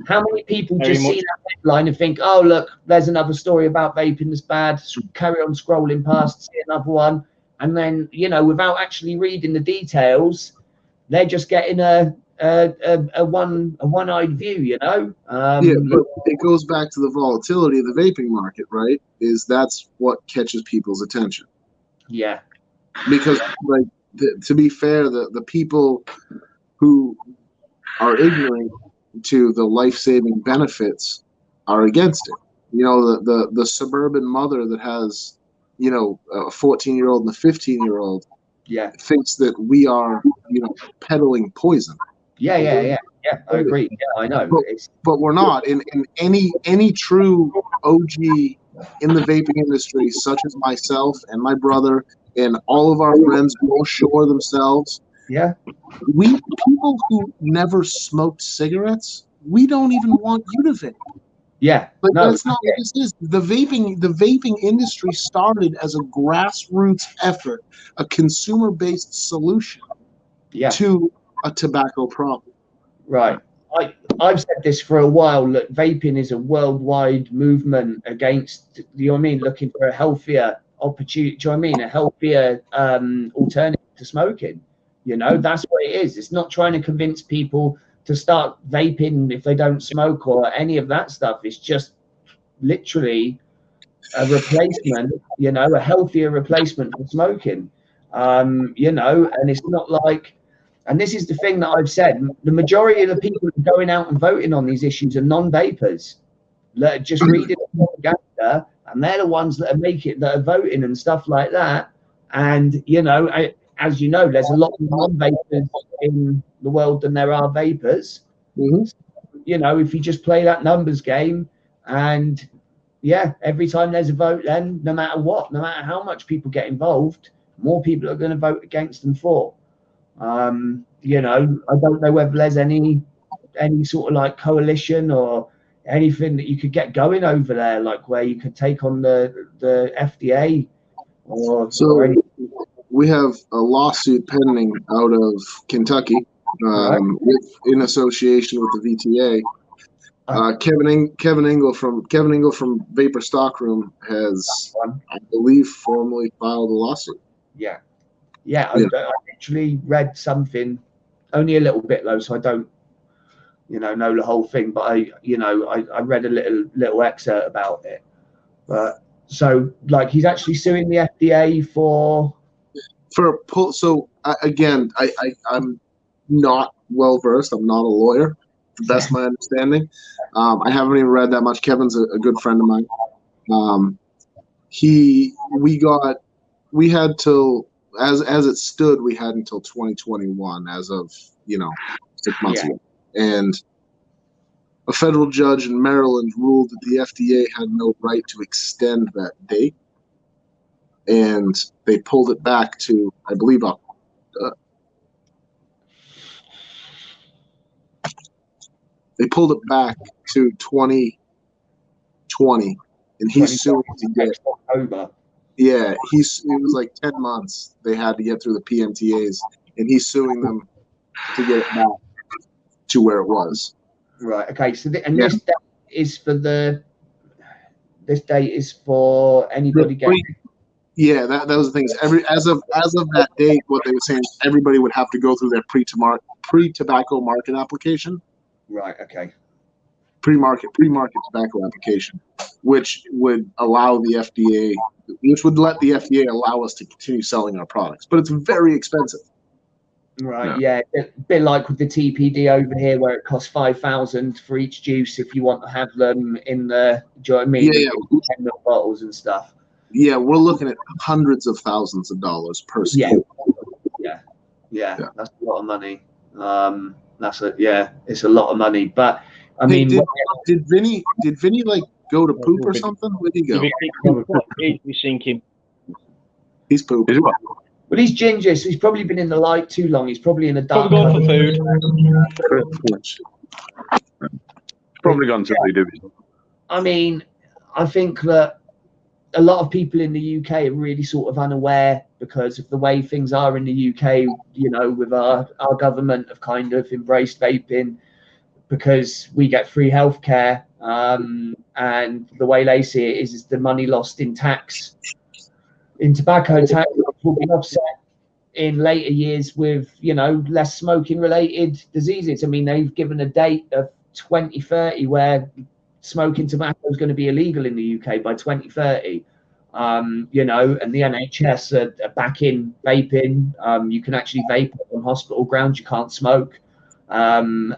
How many people just see that headline and think, oh, look, there's another story about vaping that's bad, carry on scrolling past, see another one, and then, without actually reading the details, they're just getting a one-eyed view, but it goes back to the volatility of the vaping market, right? That's what catches people's attention. Yeah. Because, to be fair, the people who are ignorant to the life-saving benefits are against it. The suburban mother that has, a 14-year-old and a 15-year-old thinks that we are, peddling poison. Yeah, I agree. Yeah, I know. But we're not. In any true OG in the vaping industry, such as myself and my brother and all of our friends who all shore themselves. Yeah. People who never smoked cigarettes, we don't even want you to vape. Yeah. But that's not what this is. The vaping industry started as a grassroots effort, a consumer-based solution to a tobacco problem. Right. I've said this for a while. Look, vaping is a worldwide movement against, looking for a healthier opportunity. A healthier alternative to smoking. That's what it is. It's not trying to convince people to start vaping if they don't smoke or any of that stuff. It's just literally a replacement, a healthier replacement for smoking. And it's not like. And this is the thing that I've said. The majority of the people going out and voting on these issues are non-vapers. Just reading the propaganda. sector, and they're the ones that are voting and stuff like that. And as you know, there's a lot more non-vapers in the world than there are vapers. Mm-hmm. If you just play that numbers game, and every time there's a vote, then no matter how much people get involved, more people are going to vote against and for. I don't know whether there's any sort of like coalition or anything that you could get going over there, like where you could take on the FDA or anything. We have a lawsuit pending out of Kentucky, in association with the VTA. Kevin Engel from Vapor Stockroom has, I believe, formally filed a lawsuit. Yeah. I actually read something, only a little bit though, so I don't, know the whole thing. But I read a little excerpt about it. But so like he's actually suing the FDA for a pull. So again, I'm not well versed. I'm not a lawyer, to the best of my understanding. I haven't even read that much. Kevin's a good friend of mine. We had till as it stood, we had until 2021 as of 6 months ago, and a federal judge in Maryland ruled that the FDA had no right to extend that date, and they pulled it back to, I believe, they pulled it back to 2020, and he's suing to get October. Yeah, it was like 10 months they had to get through the PMTAs, and he's suing them to get it back to where it was. Right. Okay. So this date is for this date is for anybody getting. Yeah, that was the thing. As of that date, what they were saying is everybody would have to go through their pre-tobacco market application. Right. Okay. Pre-market tobacco application, which would allow the FDA, which would let the FDA allow us to continue selling our products, but it's very expensive. Right. Yeah. A bit like with the TPD over here, where it costs $5,000 for each juice if you want to have them in the. Do you know what I mean? Yeah. 10 ml bottles and stuff. Yeah, we're looking at hundreds of thousands of dollars per SKU. Yeah. That's a lot of money. It's a lot of money. But I mean, did Vinny like go to poop or something? Where'd he go? He's sinking. He's pooping. Well, he's ginger, so he's probably been in the light too long. He's probably in the dark. Probably gone for food. Probably gone to redo it. I mean, I think that a lot of people in the UK are really sort of unaware because of the way things are in the UK, with our government have kind of embraced vaping because we get free healthcare. And the way they see it is the money lost in tobacco tax will be offset in later years with, less smoking related diseases. I mean, they've given a date of 2030 where smoking tobacco is going to be illegal in the UK by 2030. And the NHS are back in vaping. You can actually vape on hospital grounds. You can't smoke. And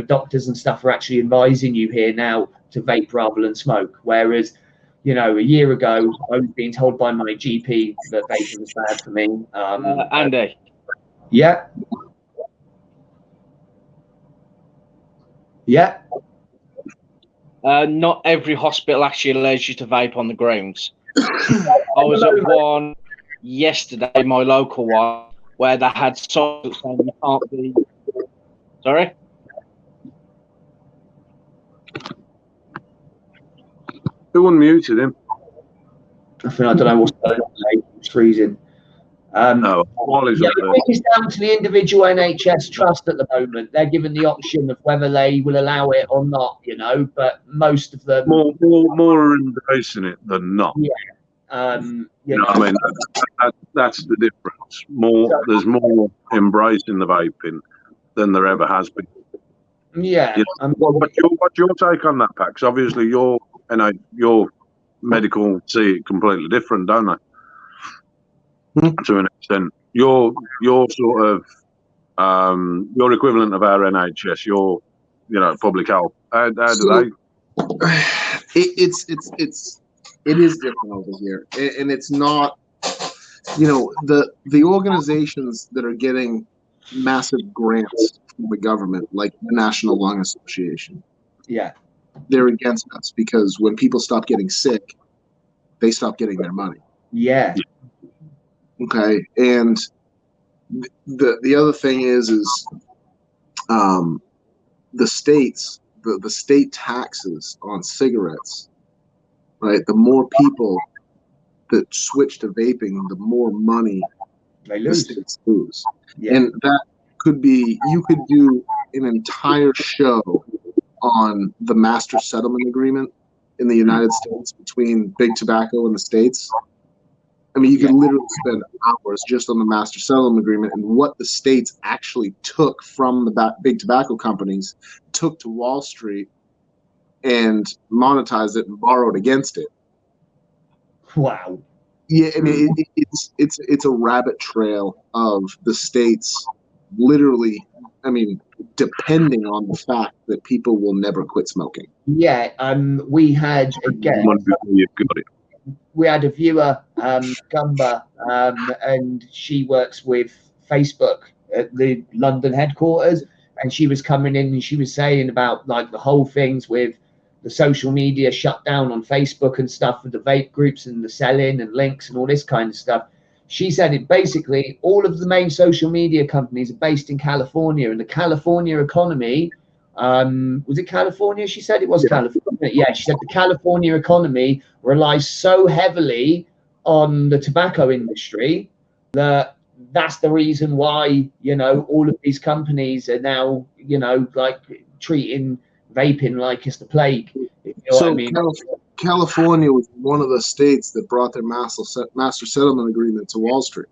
doctors and stuff are actually advising you here now to vape rather than smoke. Whereas, a year ago, I was being told by my GP that vaping was bad for me. Andy. Yeah. Yeah. Not every hospital actually allows you to vape on the grounds. I was at one yesterday, my local one, where they had signs saying you can't be. Sorry? Who unmuted him? I don't know what's going on. It's freezing. No, it's down to the individual NHS trust at the moment. They're given the option of whether they will allow it or not, but most of them more are embracing it than not. Yeah. I mean, that's the difference. There's more embracing the vaping than there ever has been. Yeah. What's your take on that, Pat? Because obviously your medical see it completely different, don't they? To an extent, your sort of your equivalent of our NHS, your public health. How do they? it is different over here, and it's not. The organizations that are getting massive grants from the government, like the National Lung Association, Yeah. they're against us because when people stop getting sick, they stop getting their money. Yeah. Okay, and the other thing is the states, the state taxes on cigarettes, right? The more people that switch to vaping, the more money They the lose. states lose. Yeah. And that could be, you could do an entire show on the master settlement agreement in the United States between big tobacco and the states. I mean, you could literally spend hours just on the master settlement agreement and what the states actually took from the big tobacco companies, took to Wall Street and monetized it and borrowed against it. Wow. Yeah, I mean, it's a rabbit trail of the states literally, I mean, depending on the fact that people will never quit smoking. Yeah. We had we had a viewer, Gumba, and she works with Facebook at the London headquarters, and she was coming in and she was saying about like the whole things with the social media shut down on Facebook and stuff with the vape groups and the selling and links and all this kind of stuff. She said it basically all of the main social media companies are based in California, and the California economy, was it California? She said it was California. Yeah, she said the California economy relies so heavily on the tobacco industry that that's the reason why, all of these companies are now, like treating vaping like it's the plague. You know what I mean? California was one of the states that brought their master settlement agreement to Wall Street.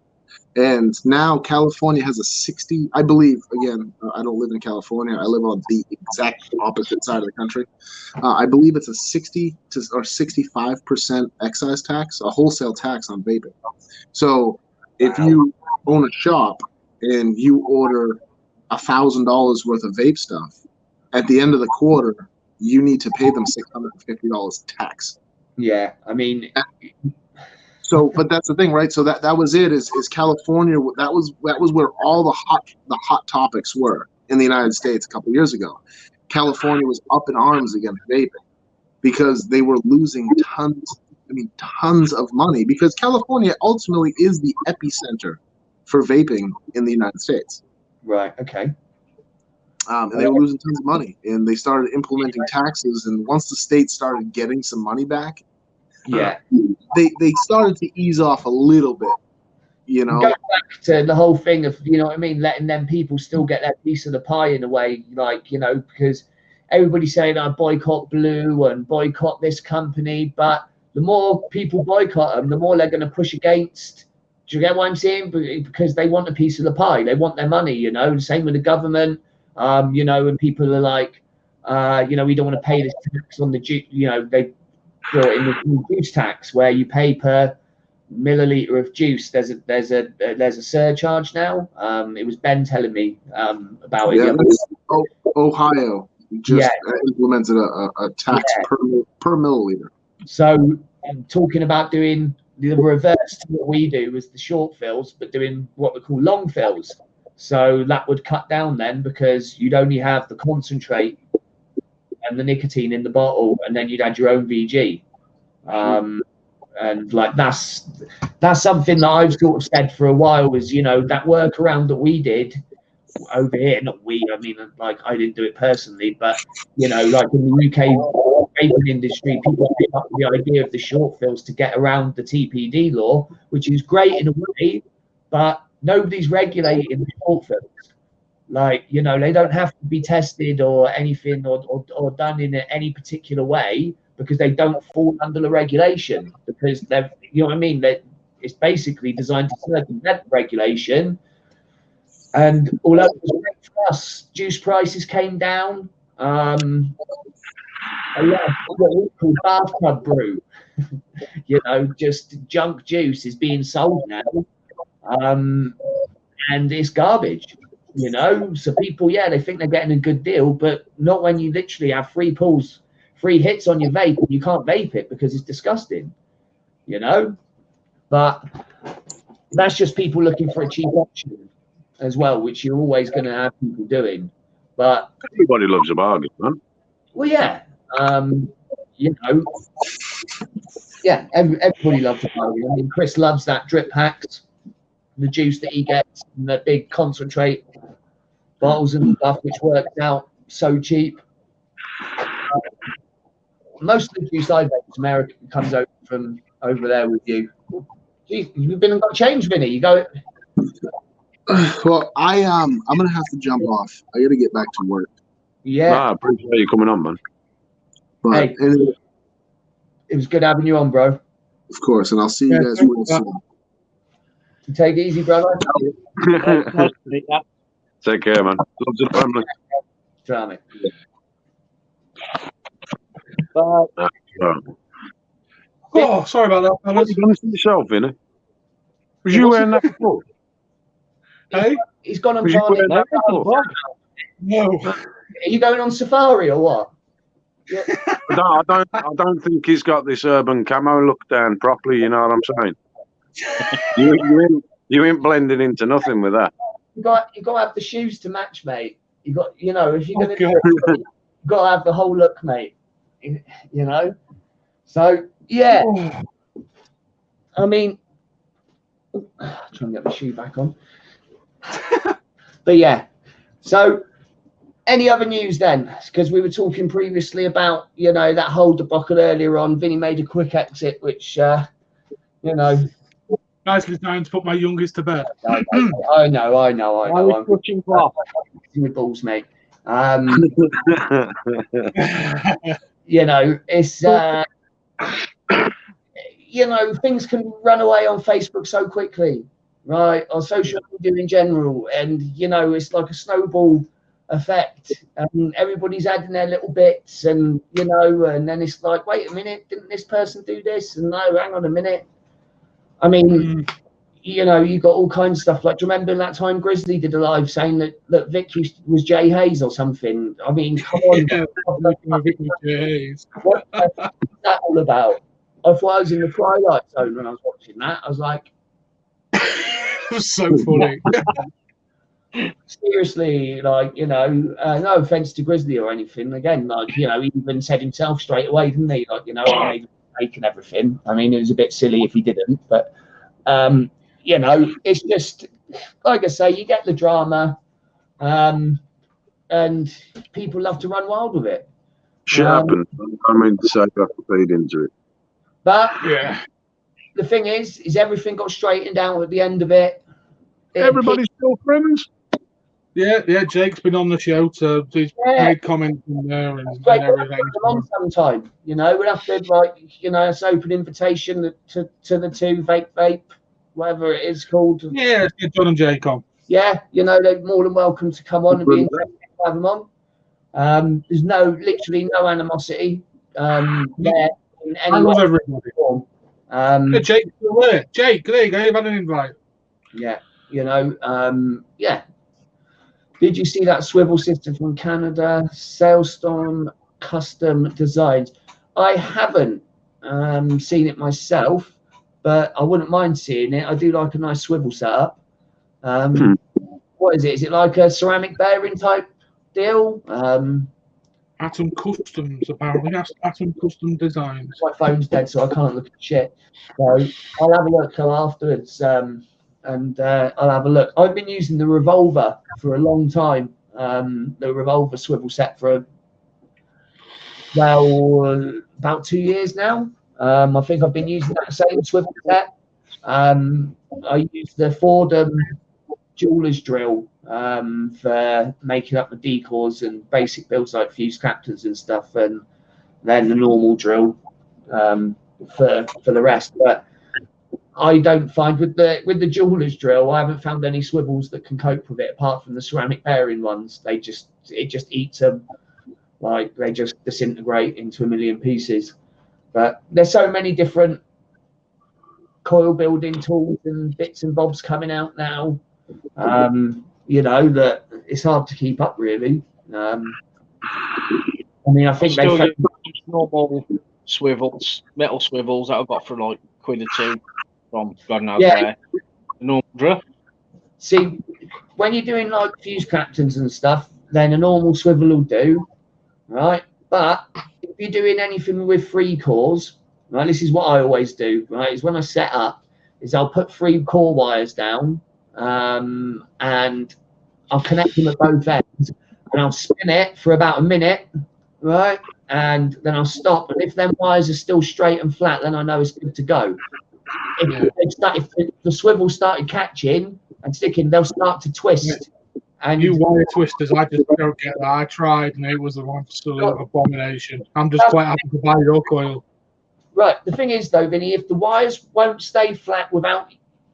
And now California has a 60, I believe, again, I don't live in California. I live on the exact opposite side of the country. I believe it's a 60 or 65% excise tax, a wholesale tax on vaping. So if you own a shop and you order $1,000 worth of vape stuff, at the end of the quarter, you need to pay them $650 tax. Yeah, I mean... So, but that's the thing, right? So that was it. Is California? That was where all the hot topics were in the United States a couple of years ago. California was up in arms against vaping because they were losing tons of money, because California ultimately is the epicenter for vaping in the United States. Right. Okay. And they were losing tons of money, and they started implementing taxes. And once the state started getting some money back, they started to ease off a little bit, Go back to the whole thing of, letting them people still get their piece of the pie in a way, because everybody's saying I boycott Blue and boycott this company, but the more people boycott them, the more they're going to push against. Do you get what I'm saying? Because they want a piece of the pie, they want their money, Same with the government, and people are like, we don't want to pay this tax on the they brought in the juice tax where you pay per milliliter of juice. There's a surcharge now. It was Ben telling me about it. Yeah, Ohio just implemented a tax per milliliter. So talking about doing the reverse to what we do was the short fills, but doing what we call long fills. So that would cut down then, because you'd only have the concentrate and the nicotine in the bottle, and then you'd add your own VG. And like that's something that I've sort of said for a while, was that workaround that we did over here, not we, I mean, like I didn't do it personally, but like in the UK vaping industry, people pick up the idea of the short fills to get around the TPD law, which is great in a way, but nobody's regulating the short fills. Like, they don't have to be tested or anything or done in any particular way, because they don't fall under the regulation, because they're, it's basically designed to circumvent regulation. And although it was great for us, juice prices came down. A lot of what we call bathtub brew, just junk juice is being sold now, and it's garbage. So people, they think they're getting a good deal, but not when you literally have 3 pulls 3 hits on your vape and you can't vape it because it's disgusting, you know. But that's just people looking for a cheap option as well, which you're always going to have people doing. But everybody loves a bargain, man. well, yeah, you know, yeah, everybody loves a bargain. I mean, Chris loves that drip hacks, the juice that he gets, and the big concentrate bottles and stuff, which works out so cheap. Most of the juice I make in America comes over from over there with you. Jeez, you've been and got change, Vinny. You go. Well, I'm gonna have to jump off. I gotta get back to work. Yeah. Nah, I appreciate you coming on, man. But Hey, anyway, it was good having you on, bro. of course, and I'll see you guys real soon. Take it easy, brother. Take care, man. Love to the family. Try me. Oh, sorry about that, What fellas. you done to yourself, Vinny? Was you wearing that before? Hey? He's gone on Was you party. wearing that before? No. Are you going on safari or what? I don't think he's got this urban camo look down properly. You know what I'm saying? You ain't blending into nothing with that. You got to have the shoes to match, mate. You got, you know, if you're gonna do Okay. it, you got to have the whole look, mate. You know. So yeah, I mean, try and get the shoe back on. But yeah, so any other news then? Because we were talking previously about, you know, that whole debacle earlier on. Vinny made a quick exit, which, you know. Nicely timed to put my youngest to bed. I know. I'm pushing cloth. with balls, mate. You know, it's you know, things can run away on Facebook so quickly, right? On social media in general, and you know, it's like a snowball effect, and everybody's adding their little bits, and you know, and then it's like, wait a minute, didn't this person do this? And no, hang on a minute. I mean, you know, you got all kinds of stuff. Like, do you remember that time Grizzly did a live saying that Vic was Jay Hayes or something? I mean, come on. Yeah, Vic was Jay Hayes. What is that all about? I thought I was in the Twilight Zone when I was watching that. I was like, It was so funny. seriously, like, you know, no offense to Grizzly or anything. Again, like, you know, he even said himself straight away, didn't he? Like, you know, I made a mistake and everything. I mean, it was a bit silly if he didn't, but you know, it's just like I say, you get the drama, and people love to run wild with it. Shit happens. I mean to say I have to feed into it. But Yeah. the thing is everything got straightened out at the end of it. Everybody's still friends. Yeah, Jake's been on the show, so he's made comments in there and Great, everything. on sometime, you know, we'll have to, like, you know, it's open invitation to the two vape, whatever it is called. Yeah, let's get John and Jake on. Yeah, you know, they're more than welcome to come on and be interested to have them on. There's literally no animosity there in I any love way, everybody. form. Yeah, Jake's still there. Jake, there you go. You've had an invite. Yeah, you know, yeah. Did you see that swivel system from Canada, Sailstorm Custom Designs? I haven't seen it myself, but I wouldn't mind seeing it. I do like a nice swivel setup. What is it? Is it like a ceramic bearing type deal? Atom Customs, apparently. That's Atom Custom Designs. My phone's dead, so I can't look at shit. So I'll have a look afterwards, and I'll have a look. I've been using the Revolver for a long time. The Revolver swivel set for about 2 years now. I think I've been using that same swivel set. I use the Fordham jeweler's drill for making up the decors and basic builds like fuse captors and stuff, and then the normal drill for the rest. But I don't find with the jeweler's drill, I haven't found any swivels that can cope with it apart from the ceramic bearing ones. It just eats them, like they just disintegrate into a million pieces. But there's so many different coil building tools and bits and bobs coming out now, you know, that it's hard to keep up really. I mean, I think they normal swivels, metal swivels that I've got for like £1 or £2 from God knows Yeah. where. The normal drill. See, when you're doing like fuse captains and stuff, then a normal swivel will do, right? But if you're doing anything with 3 cores, right, this is what I always do, right? Is when I set up, is I'll put 3 core wires down, and I'll connect them at both ends, and I'll spin it for about a minute, right? And then I'll stop. And if them wires are still straight and flat, then I know it's good to go. If the swivel started catching and sticking, they'll start to twist. And you wire twisters, I just don't get that. I tried, and it was an absolute abomination. I'm just quite happy to buy your coil. Right. The thing is, though, Vinny, if the wires won't stay flat without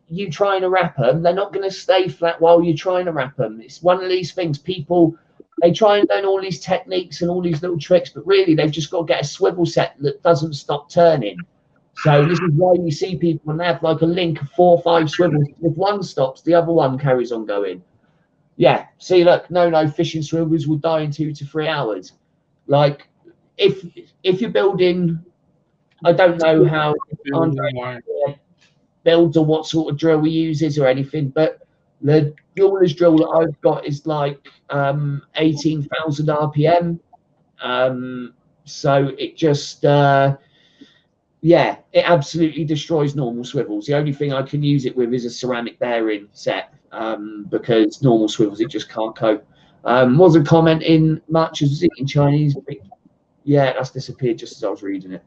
you trying to wrap them, they're not going to stay flat while you're trying to wrap them. It's one of these things. People, they try and learn all these techniques and all these little tricks, but really they've just got to get a swivel set that doesn't stop turning. So this is why you see people when they have like a link of 4 or 5 swivels. If one stops, the other one carries on going. Yeah. See, look, no fishing swivels will die in 2 to 3 hours. Like, if you're building, I don't know how Andre builds or what sort of drill he uses or anything, but the jeweler's drill that I've got is like 18,000 RPM. So it just yeah, it absolutely destroys normal swivels. The only thing I can use it with is a ceramic bearing set, because normal swivels it just can't cope. Wasn't commenting much as in Chinese, but yeah, that's disappeared just as I was reading it.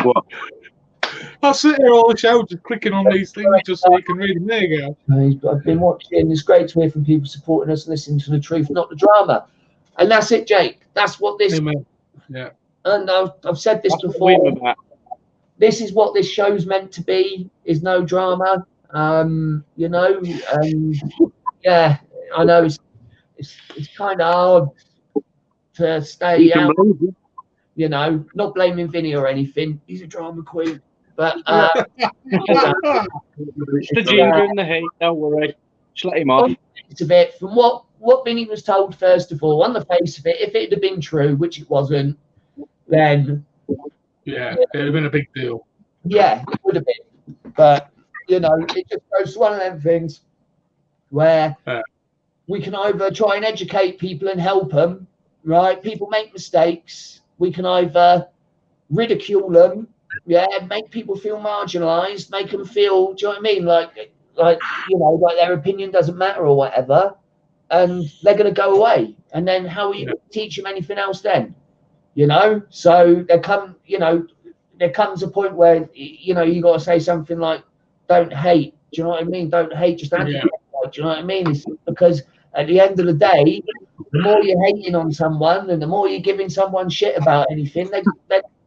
What? I'll sit here all the show just clicking on these things just so you can read them. There you go. I've been watching. It's great to hear from people supporting us, listening to the truth, not the drama. And that's it, Jake. That's what this. Amen. Yeah. And I've said this That's before. what we're about. This is what this show's meant to be. Is no drama. You know. Yeah, I know it's kind of hard to stay out. You know, not blaming Vinny or anything. He's a drama queen. But It's the ginger in the heat. Don't worry. Just let him off. It's a bit from what Vinny was told. First of all, on the face of it, if it had been true, which it wasn't, then yeah, it would have been a big deal. Yeah, it would have been. But you know, it just goes to one of them things where we can either try and educate people and help them. Right? People make mistakes. We can either ridicule them, make people feel marginalised, make them feel, do you know what I mean? Like you know, like their opinion doesn't matter or whatever, and they're going to go away. And then how are you going to teach them anything else then? You know, so there comes a point where you know you got to say something like, "Don't hate." Do you know what I mean? Don't hate, just educate. Do you know what I mean? It's because at the end of the day, the more you're hating on someone and the more you're giving someone shit about anything, they're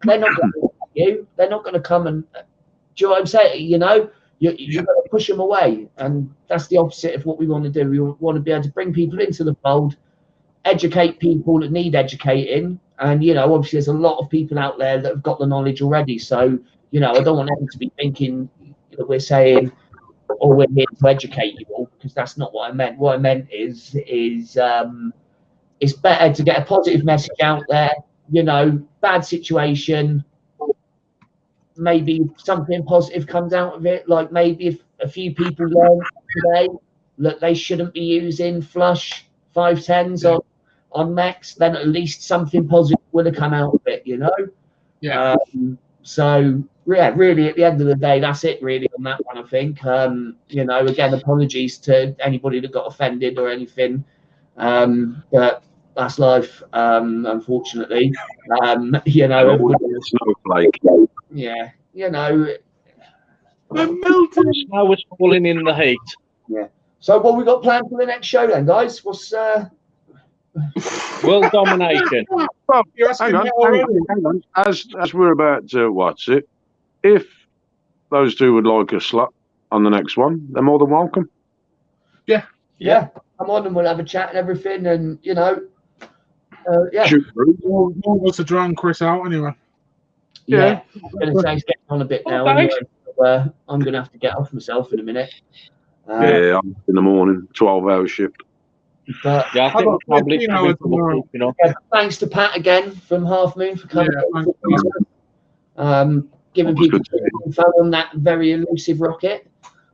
not going to like you. They're not going to come and. Do you know what I'm saying? You know, you've got to push them away, and that's the opposite of what we want to do. We want to be able to bring people into the fold, educate people that need educating, and you know, obviously, there's a lot of people out there that have got the knowledge already. So, you know, I don't want them to be thinking that we're saying, "Oh, we're here to educate you all," because that's not what I meant. What I meant is it's better to get a positive message out there. You know, bad situation. Maybe something positive comes out of it. Like maybe if a few people learn today that they shouldn't be using flush 510s on max, then at least something positive would have come out of it, you know? Yeah. So yeah, really at the end of the day, that's it really on that one, I think. You know, again, apologies to anybody that got offended or anything. But that's life, unfortunately. You know, snowflake. Yeah, you know. The snow was falling in the heat. Yeah. So what we got planned for the next show then, guys? What's World domination. Well, hang on. As we're about to watch it, if those two would like a slot on the next one, they're more than welcome. Yeah. Come on and we'll have a chat and everything, and you know. Yeah. We'll go to drown Chris out anyway. Yeah. I'm going to say he's getting on a bit now. Anyway, so, I'm going to have to get off myself in a minute. I'm in the morning, 12-hour shift. But Yeah, I How think about probably 15 hours tomorrow? yeah, thanks to Pat again from Half Moon for coming. Yeah, thanks. Giving That was people good. info on that very elusive rocket.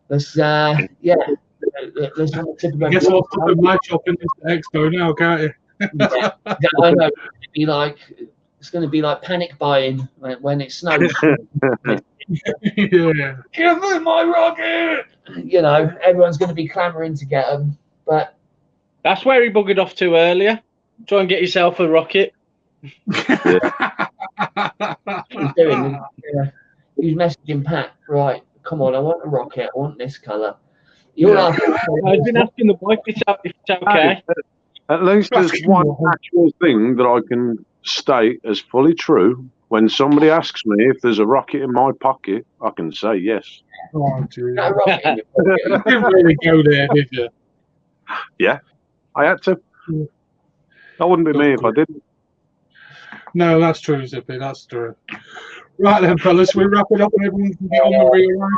Let's let's have a tip of I guess I'll put my shopping into Expo now, can't you? Yeah, I know. It's going to be like panic buying when it snows. Yeah. Give me my rocket! You know, everyone's going to be clamouring to get them. But That's where he buggered off to earlier. Try and get yourself a rocket. he's doing, he's messaging Pat. Right, come on, I want a rocket. I want this colour. You'll have. I've been asking the wife if it's okay. At least there's one actual thing that I can state as fully true. When somebody asks me if there's a rocket in my pocket, I can say yes. Oh, geez. That rocket in your pocket. You didn't really go there, did you? Yeah, I had to. That wouldn't be me if I didn't. No, that's true, Zippy. That's true. Right then, fellas, we wrap it up and everyone can get on the real line.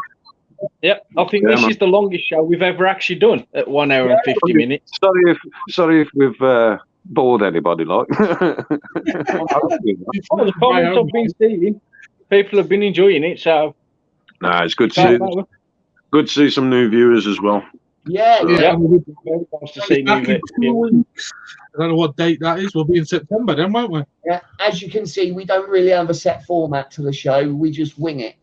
Yep, I think this is the longest show we've ever actually done at 1 hour and 50 minutes. Sorry if we've bored anybody. Like, The comments I've been seeing, people have been enjoying it. So, it's good to see some new viewers as well. Yeah. Very nice to see Back in 2 new. weeks. I don't know what date that is. We'll be in September then, won't we? Yeah. As you can see, we don't really have a set format to the show. We just wing it.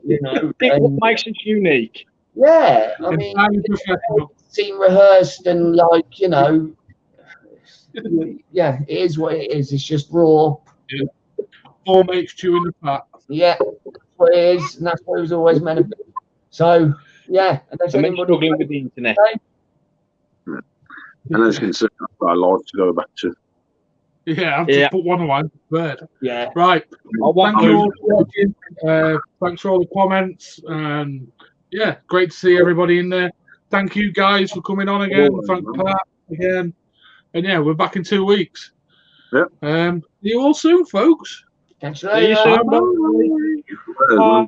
You know, What makes us unique? yeah. I mean, scene rehearsed and like, you know, yeah, it is what it is. It's just raw. Yeah. 4 mates chewing the fat. Yeah, that's what it is, and that's what it was always meant to be. So, yeah. And there's I'm anybody struggling with the internet. And as you can see, I've got a life to go back to. Yeah, I've just put one away. Third. Yeah. Right. want Thank you all for watching. Thanks for all the comments. And yeah, great to see everybody in there. Thank you guys for coming on again. Thank Pat again. And yeah, we're back in 2 weeks. Yep. See you all soon, folks. Catch you See you later. soon. Bye.